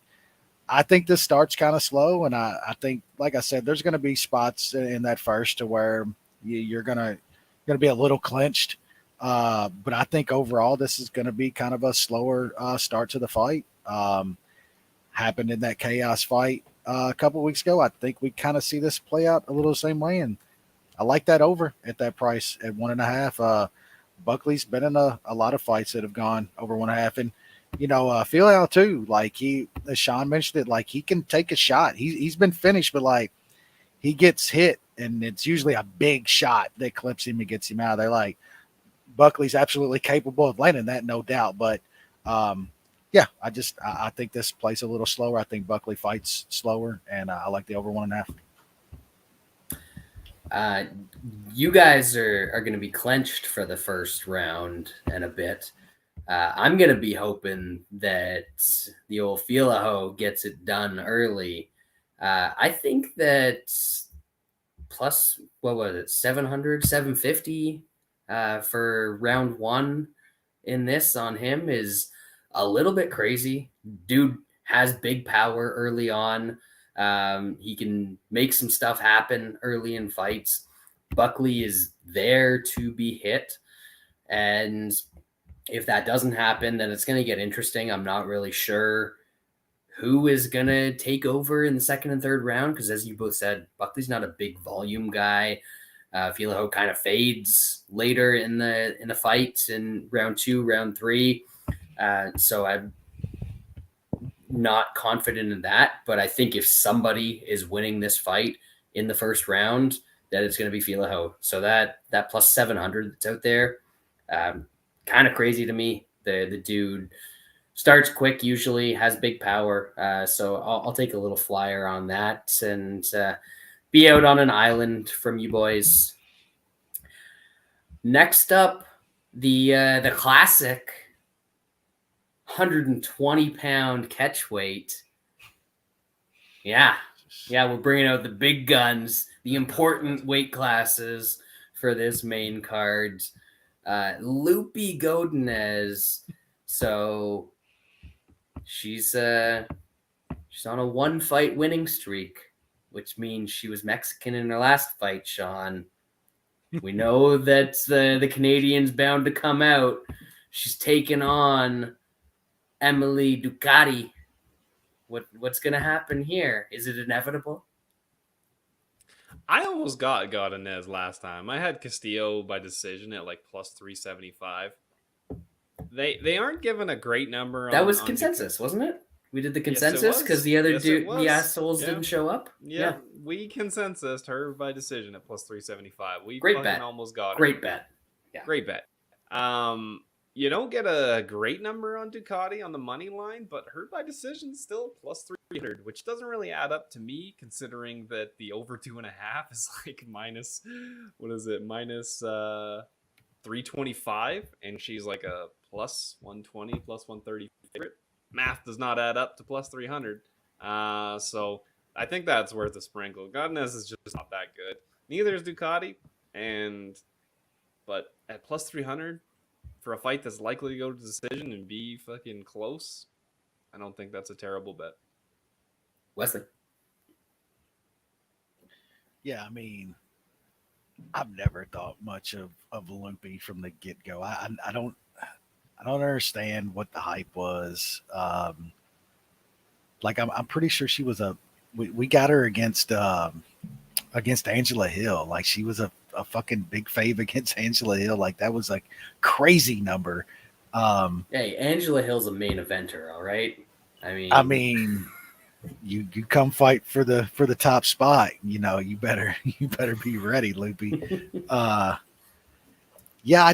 I think this starts kind of slow, and I think, like I said, there's going to be spots in that first to where you're gonna be a little clinched, but I think overall this is going to be kind of a slower start to the fight. Happened in that Chaos fight a couple of weeks ago. I think we kind of see this play out a little the same way, and I like that over at that price at 1.5. Buckley's been in a lot of fights that have gone over 1.5, and Fialho too. Like as Shaun mentioned it, like he can take a shot. He's been finished, but like he gets hit, and it's usually a big shot that clips him and gets him out of there. Like Buckley's absolutely capable of landing that, no doubt. But yeah, I think this plays a little slower. I think Buckley fights slower, and I like the over 1.5. You guys are going to be clenched for the first round and a bit. I'm going to be hoping that the old Fialho gets it done early. I think that plus, what was it, 700, 750 for round one in this on him is a little bit crazy. Dude has big power early on. He can make some stuff happen early in fights. Buckley is there to be hit. And if that doesn't happen, then it's going to get interesting. I'm not really sure who is going to take over in the second and third round, because as you both said, Buckley's not a big volume guy. Fialho kind of fades later in the fight in round 2, round 3. So I'm not confident in that, but I think if somebody is winning this fight in the first round, that it's going to be Fialho. So that plus 700 that's out there, kind of crazy to me. The dude starts quick, usually has big power. So I'll take a little flyer on that and be out on an island from you boys. Next up, the classic 120-pound catch weight. Yeah, we're bringing out the big guns, the important weight classes for this main card. Loopy Godinez. So she's on a 1-fight winning streak, which means she was Mexican in her last fight, Shaun. We know that the Canadian's bound to come out. She's taken on Emily Ducote. What's going to happen here? Is it inevitable? I almost got Godinez last time. I had Castillo by decision at like plus 375. They aren't given a great number. That was consensus, wasn't it? We did the consensus because the other dude, the assholes didn't show up. Yeah, we consensused her by decision at plus 375. We Great bet. Almost got Great her. Bet. Yeah. Great bet. you don't get a great number on Ducote on the money line, but her by decision still plus 300, which doesn't really add up to me, considering that the over 2.5 is like minus, what is it, minus 325, and she's like a plus 120, plus 130 favorite. Math does not add up to plus 300. So I think that's worth a sprinkle. Godinez is just not that good. Neither is Ducote, but at plus 300 for a fight that's likely to go to decision and be fucking close, I don't think that's a terrible bet. Wesley. Yeah, I mean, I've never thought much of Lumpy from the get go. I don't understand what the hype was. Like I'm pretty sure she was we got her against Angela Hill. Like she was a fucking big fave against Angela Hill. Like that was like crazy number. Hey, Angela Hill's a main eventer, all right? I mean, you come fight for the top spot. You know, you better be ready, Loopy. Yeah,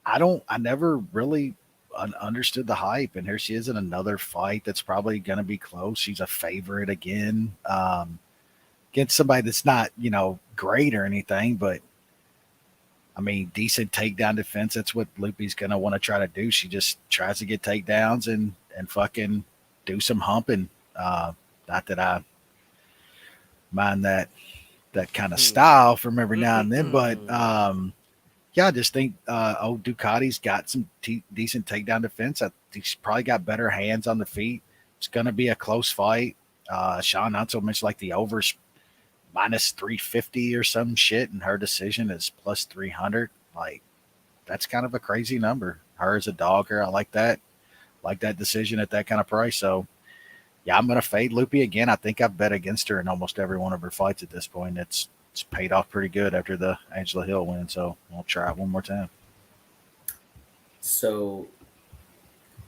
I never really understood the hype, and here she is in another fight that's probably going to be close. She's a favorite again, against somebody that's not, great or anything, but I mean, decent takedown defense. That's what Loopy's going to want to try to do. She just tries to get takedowns and fucking do some humping. Not that I mind that kind of style from every now and then, but yeah, I just think Ducote's got some decent takedown defense. I think she's probably got better hands on the feet. It's going to be a close fight. Shaun not so much like the overs minus 350 or some shit, and her decision is plus 300. Like, that's kind of a crazy number. Her as a dogger, I like that. Like that decision at that kind of price. So, yeah, I'm going to fade Loopy again. I think I've bet against her in almost every one of her fights at this point. It's paid off pretty good after the Angela Hill win, so I'll try it one more time. So,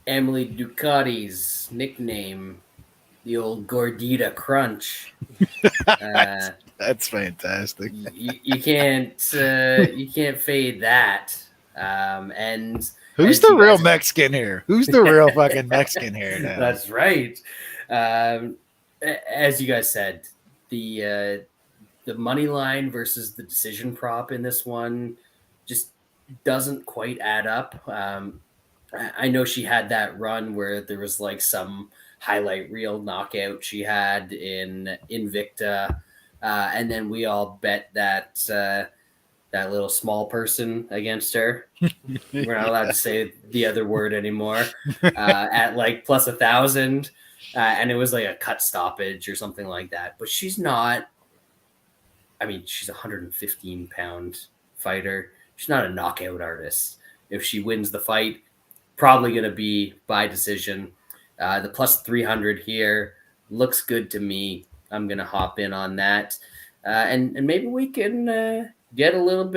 Emily Ducote's nickname, the old Gordita Crunch. That's fantastic. You can't fade that. And who's the real Mexican here? Who's the real fucking Mexican here now? That's right. As you guys said, the money line versus the decision prop in this one just doesn't quite add up. I know she had that run where there was like some highlight reel knockout she had in Invicta, and then we all bet that little small person against her. We're not allowed to say the other word anymore. At like plus 1,000, and it was like a cut stoppage or something like that. But she's not. I mean, she's a 115-pound fighter. She's not a knockout artist. If she wins the fight, probably going to be by decision. The plus 300 here looks good to me. I'm going to hop in on that. And maybe we can get a little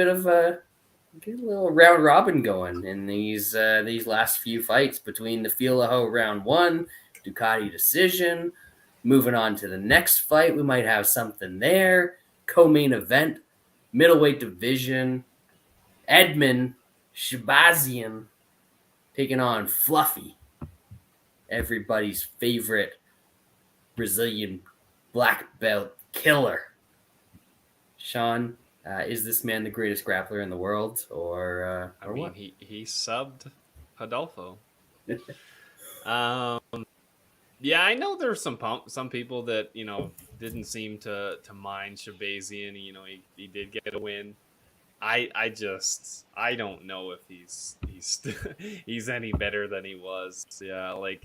round robin going in these last few fights between the Fialho round 1, Ducote decision. Moving on to the next fight, we might have something there. Co-main event, middleweight division, Edmund Shahbazyan taking on Fluffy, everybody's favorite Brazilian black belt killer. Shaun, is this man the greatest grappler in the world, or I mean, what? He subbed Rodolfo. Yeah, I know there's some people that didn't seem to mind Shahbazyan. He did get a win. I don't know if he's he's any better than he was. Yeah, like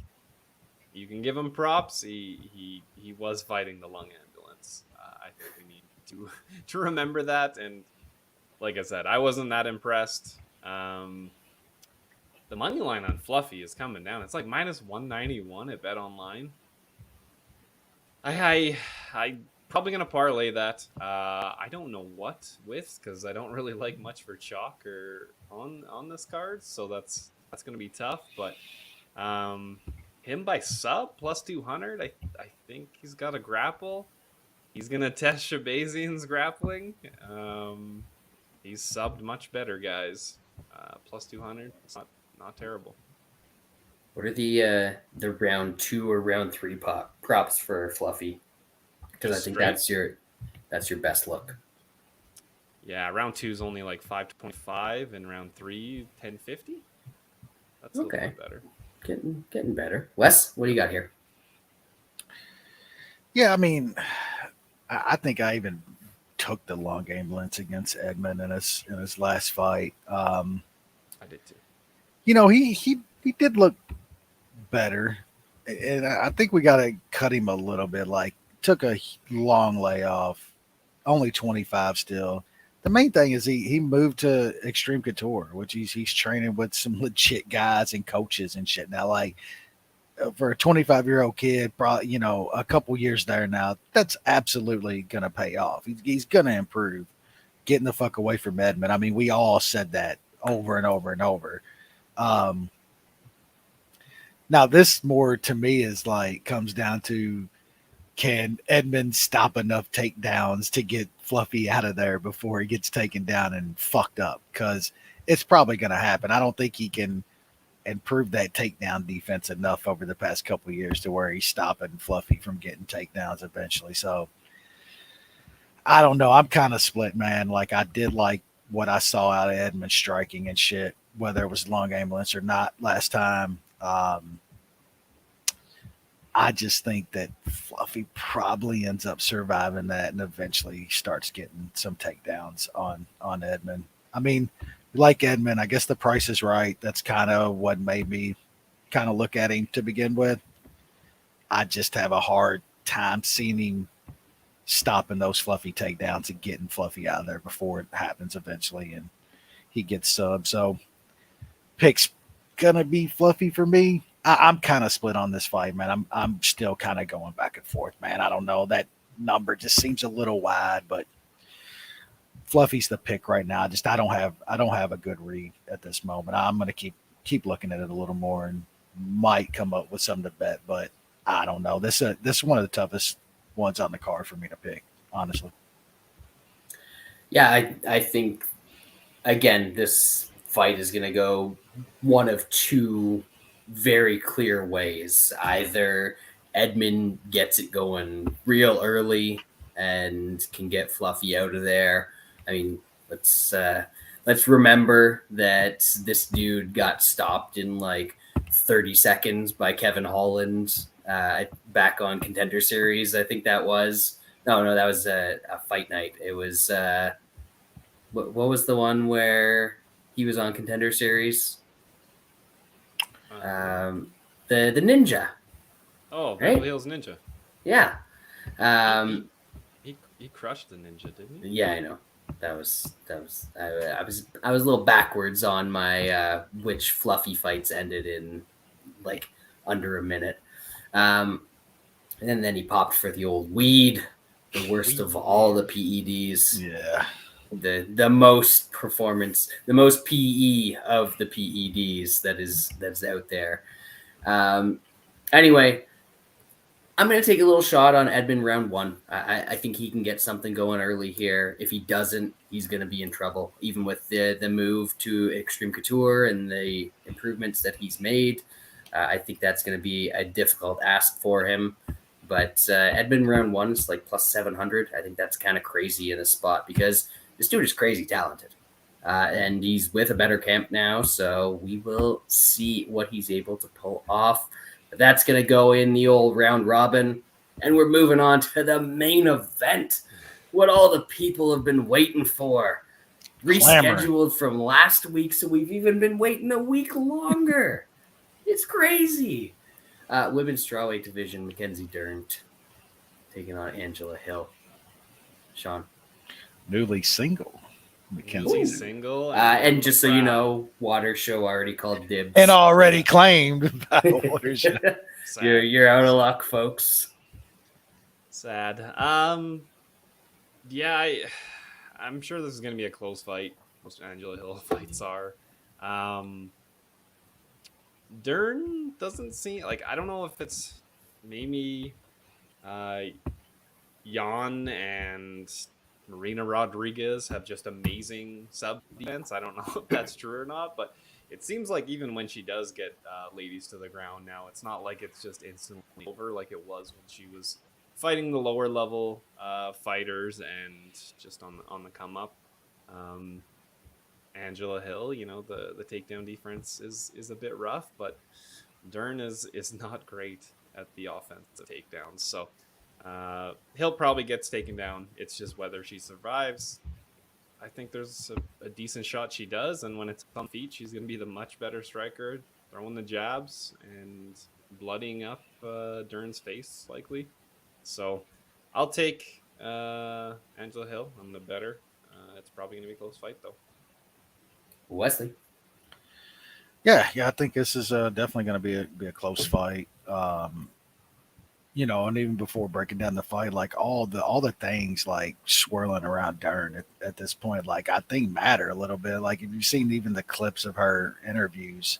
you can give him props. He was fighting the lung ambulance. I think we need to remember that. And like I said, I wasn't that impressed. The money line on Fluffy is coming down. It's like minus 191 at Bet Online. I probably gonna parlay that. I don't know what with, because I don't really like much for chalk or on this card, so that's gonna be tough. But him by sub plus 200. I think he's got a grapple. He's gonna test Shahbazyan's grappling. He's subbed much better, guys. plus 200. It's not terrible. What are the round 2 or round 3 props for Fluffy? Because I think that's your best look. Yeah, round 2 is only like 525, and round 3 1050. That's okay. A little bit better. Getting better. Wes, what do you got here? Yeah, I mean, I think I even took the long ambulance against Edmund in his last fight. I did too. You know, he did look better, and I think we got to cut him a little bit. Like, took a long layoff, only 25 still. The main thing is he moved to Extreme Couture, which he's training with some legit guys and coaches and shit now. Like, for a 25-year-old kid, probably, you know, a couple years there now, that's absolutely going to pay off. He's going to improve, getting the fuck away from Edmund. I mean, we all said that over and over and over. Now this more to me is like, comes down to, can Edmund stop enough takedowns to get Fluffy out of there before he gets taken down and fucked up? Because it's probably going to happen. I don't think he can improve that takedown defense enough over the past couple of years to where he's stopping Fluffy from getting takedowns eventually. So I don't know. I'm kind of split, man. Like, I did like what I saw out of Edmund striking and shit, whether it was long ambulance or not last time. I just think that Fluffy probably ends up surviving that and eventually starts getting some takedowns on Edmund. I mean, like Edmund, I guess the price is right. That's kind of what made me kind of look at him to begin with. I just have a hard time seeing him stopping those Fluffy takedowns and getting Fluffy out of there before it happens eventually and he gets subbed. So pick's gonna be Fluffy for me. I'm kind of split on this fight, man. I'm still kind of going back and forth, man. I don't know. That number just seems a little wide, but Fluffy's the pick right now. I don't have a good read at this moment. I'm gonna keep looking at it a little more and might come up with something to bet, but I don't know. This is one of the toughest ones on the card for me to pick, honestly. Yeah, I think again this fight is gonna go one of two very clear ways. Either Edmund gets it going real early and can get Fluffy out of there. I mean, let's remember that this dude got stopped in like 30 seconds by Kevin Holland back on Contender Series. I think that was no, that was a fight night. It was what was the one where he was on Contender Series? The Ninja. Oh, right? Beverly Hills Ninja. Yeah. He crushed the Ninja, didn't he? Yeah, I know. That was I was a little backwards on my which Fluffy fights ended in like under a minute. And then he popped for the old weed, the worst of all the PEDs. Yeah. The most performance, the most PE of the PEDs that's out there. Anyway, I'm going to take a little shot on Edmund round 1. I think he can get something going early here. If he doesn't, he's going to be in trouble, even with the move to Extreme Couture and the improvements that he's made. I think that's going to be a difficult ask for him. But Edmund round 1 is like plus 700. I think that's kind of crazy in a spot because this dude is crazy talented. And he's with a better camp now, so we will see what he's able to pull off. But that's going to go in the old round robin. And we're moving on to the main event. What all the people have been waiting for. Rescheduled from last week, so we've even been waiting a week longer. It's crazy. Women's strawweight division, Mackenzie Dern taking on Angela Hill. Shaun. Newly single. Mackenzie single. And just so you know, Water Show already called dibs. And already claimed by Water Show. You're out of luck, folks. Sad. Yeah, I'm sure this is going to be a close fight. Most Angela Hill fights are. Dern doesn't seem like, I don't know if it's maybe Jan and Marina Rodriguez have just amazing sub defense. I don't know if that's true or not, but it seems like even when she does get ladies to the ground now, it's not like it's just instantly over like it was when she was fighting the lower level fighters and just on the come up. Angela Hill, the takedown defense is a bit rough, but Dern is not great at the offensive takedowns. So Hill probably gets taken down. It's just whether she survives. I think there's a decent shot she does, and when it's on feet, she's going to be the much better striker, throwing the jabs and bloodying up Dern's face, likely. So I'll take Angela Hill. I'm going to bet her. It's probably going to be a close fight, though. Wesley. Yeah, I think this is definitely going to be a close fight. And even before breaking down the fight, like all the things like swirling around Dern at this point, like I think matter a little bit. Like if you've seen even the clips of her interviews,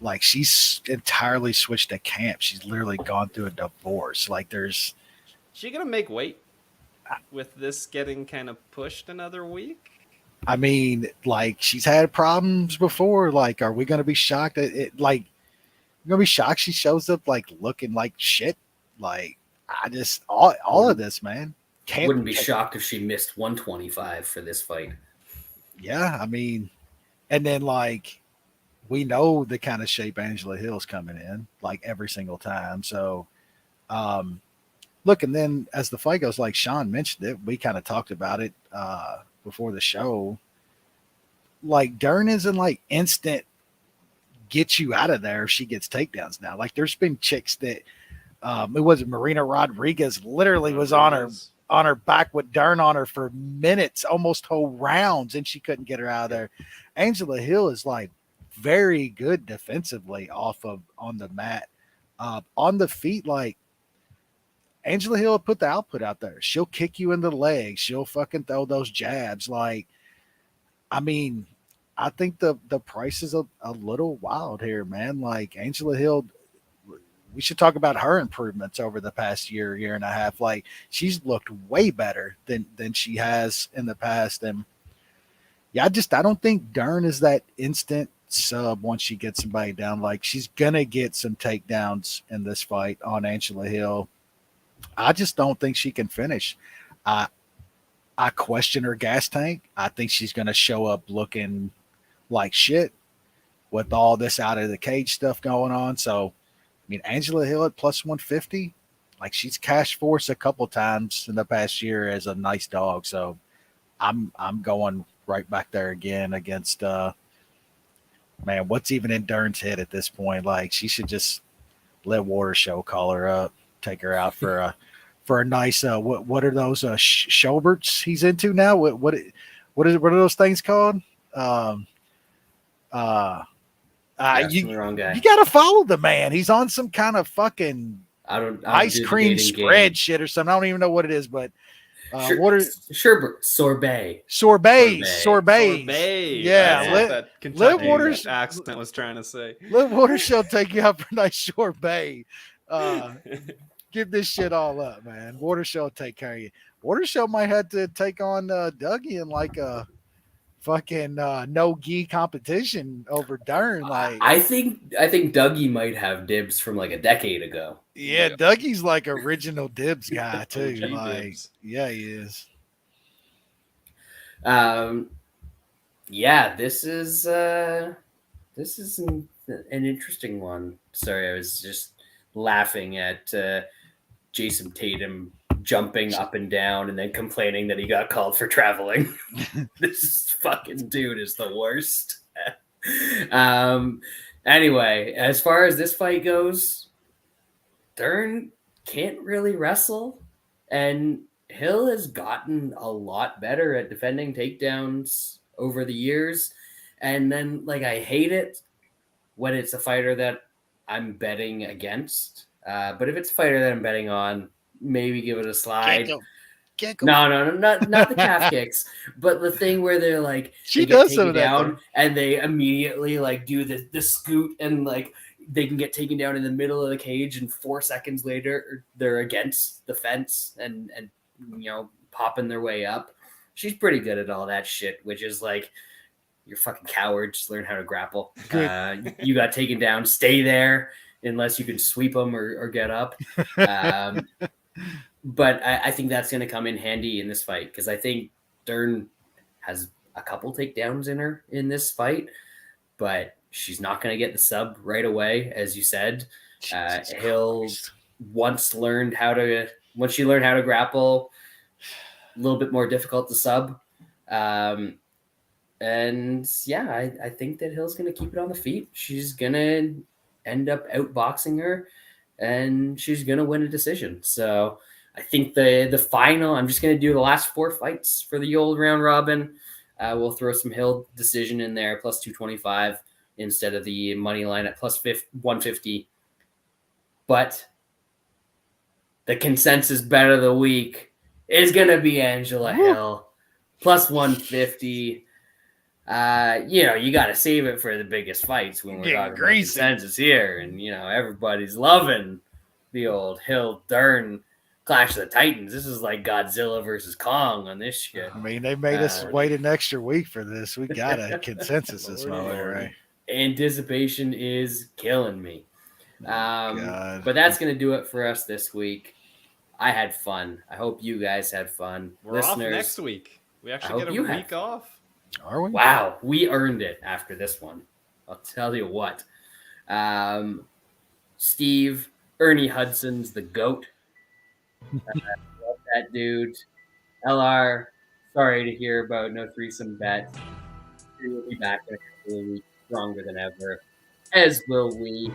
like she's entirely switched to camp. She's literally gone through a divorce. Like there's, she gonna make weight with this getting kind of pushed another week? I mean, like she's had problems before. Like, are we going to be shocked at it? Like, you're going to be shocked she shows up like looking like shit. Like, I just all of this, man. Wouldn't be shocked if she missed 125 for this fight. Yeah, I mean, and then like we know the kind of shape Angela Hill's coming in, like every single time. So, look, and then as the fight goes, like Shaun mentioned it, we kind of talked about it before the show. Like Dern isn't like instant get you out of there if she gets takedowns now. Like there's been chicks that it wasn't Marina Rodriguez literally was on her back with Dern on her for minutes, almost whole rounds, and she couldn't get her out of there. Angela Hill is like very good defensively on the mat. On the feet, like Angela Hill will put the output out there. She'll kick you in the legs. She'll fucking throw those jabs. Like, I mean, I think the price is a little wild here, man. Like Angela Hill, we should talk about her improvements over the past year and a half. Like she's looked way better than she has in the past. And yeah, I don't think Dern is that instant sub once she gets somebody down. Like she's gonna get some takedowns in this fight on Angela Hill. I just don't think she can finish. I question her gas tank. I think she's going to show up looking like shit with all this out of the cage stuff going on. So, I mean, Angela Hill at plus 150, like she's cashed for us a couple times in the past year as a nice dog. So, I'm going right back there again against man. What's even in Dern's head at this point? Like she should just let Water Show call her up. Take her out for a nice what are those Schauberts he's into now? What are those things called? The wrong guy. You gotta follow the man. He's on some kind of fucking ice cream spread game. Shit or something. I don't even know what it is, but sorbet. Yeah, Liv Waters accent was trying to say. Liv Waters shall take you out for a nice sorbet. Give this shit all up, man. Water Show take care of you. Water Show might have to take on Dougie in like a fucking no gi competition over Dern. Like I think Dougie might have dibs from like a decade ago. Yeah, Dougie's like original dibs guy too. Like dibs. Yeah, he is. Yeah, this is an interesting one. Sorry, I was just laughing at Jason Tatum jumping up and down and then complaining that he got called for traveling. This fucking dude is the worst. Anyway, as far as this fight goes, Dern can't really wrestle, and Hill has gotten a lot better at defending takedowns over the years. And then, like, I hate it when it's a fighter that I'm betting against. But if it's a fighter that I'm betting on, maybe give it a slide. Can't go. No, not the calf kicks, but the thing where they're like she does some of that down and they immediately like do the scoot and like they can get taken down in the middle of the cage and 4 seconds later they're against the fence and popping their way up. She's pretty good at all that shit, which is like, you're fucking coward. Just learn how to grapple. You got taken down. Stay there unless you can sweep them or get up. But I think that's going to come in handy in this fight because I think Dern has a couple takedowns in her in this fight, but she's not going to get the sub right away, as you said. Hill once she learned how to grapple, a little bit more difficult to sub. And yeah, I think that Hill's going to keep it on the feet. She's going to end up outboxing her, and she's going to win a decision. So I think the final, I'm just going to do the last 4 fights for the old round robin. We'll throw some Hill decision in there, plus 225 instead of the money line at plus 150. But the consensus bet of the week is going to be Angela Hill, plus 150. You got to save it for the biggest fights when we're talking about consensus here. And, everybody's loving the old Hill Dern Clash of the Titans. This is like Godzilla versus Kong on this shit. I mean, they made us wait an extra week for this. We got a consensus this moment, right? Anticipation is killing me. But that's going to do it for us this week. I had fun. I hope you guys had fun. We're off next week. We actually get a week off. Are we? Wow, we earned it after this one. I'll tell you what. Steve, Ernie Hudson's the GOAT. Love that dude. LR, sorry to hear about no threesome bet. We will be back in a couple of weeks, stronger than ever, as will we.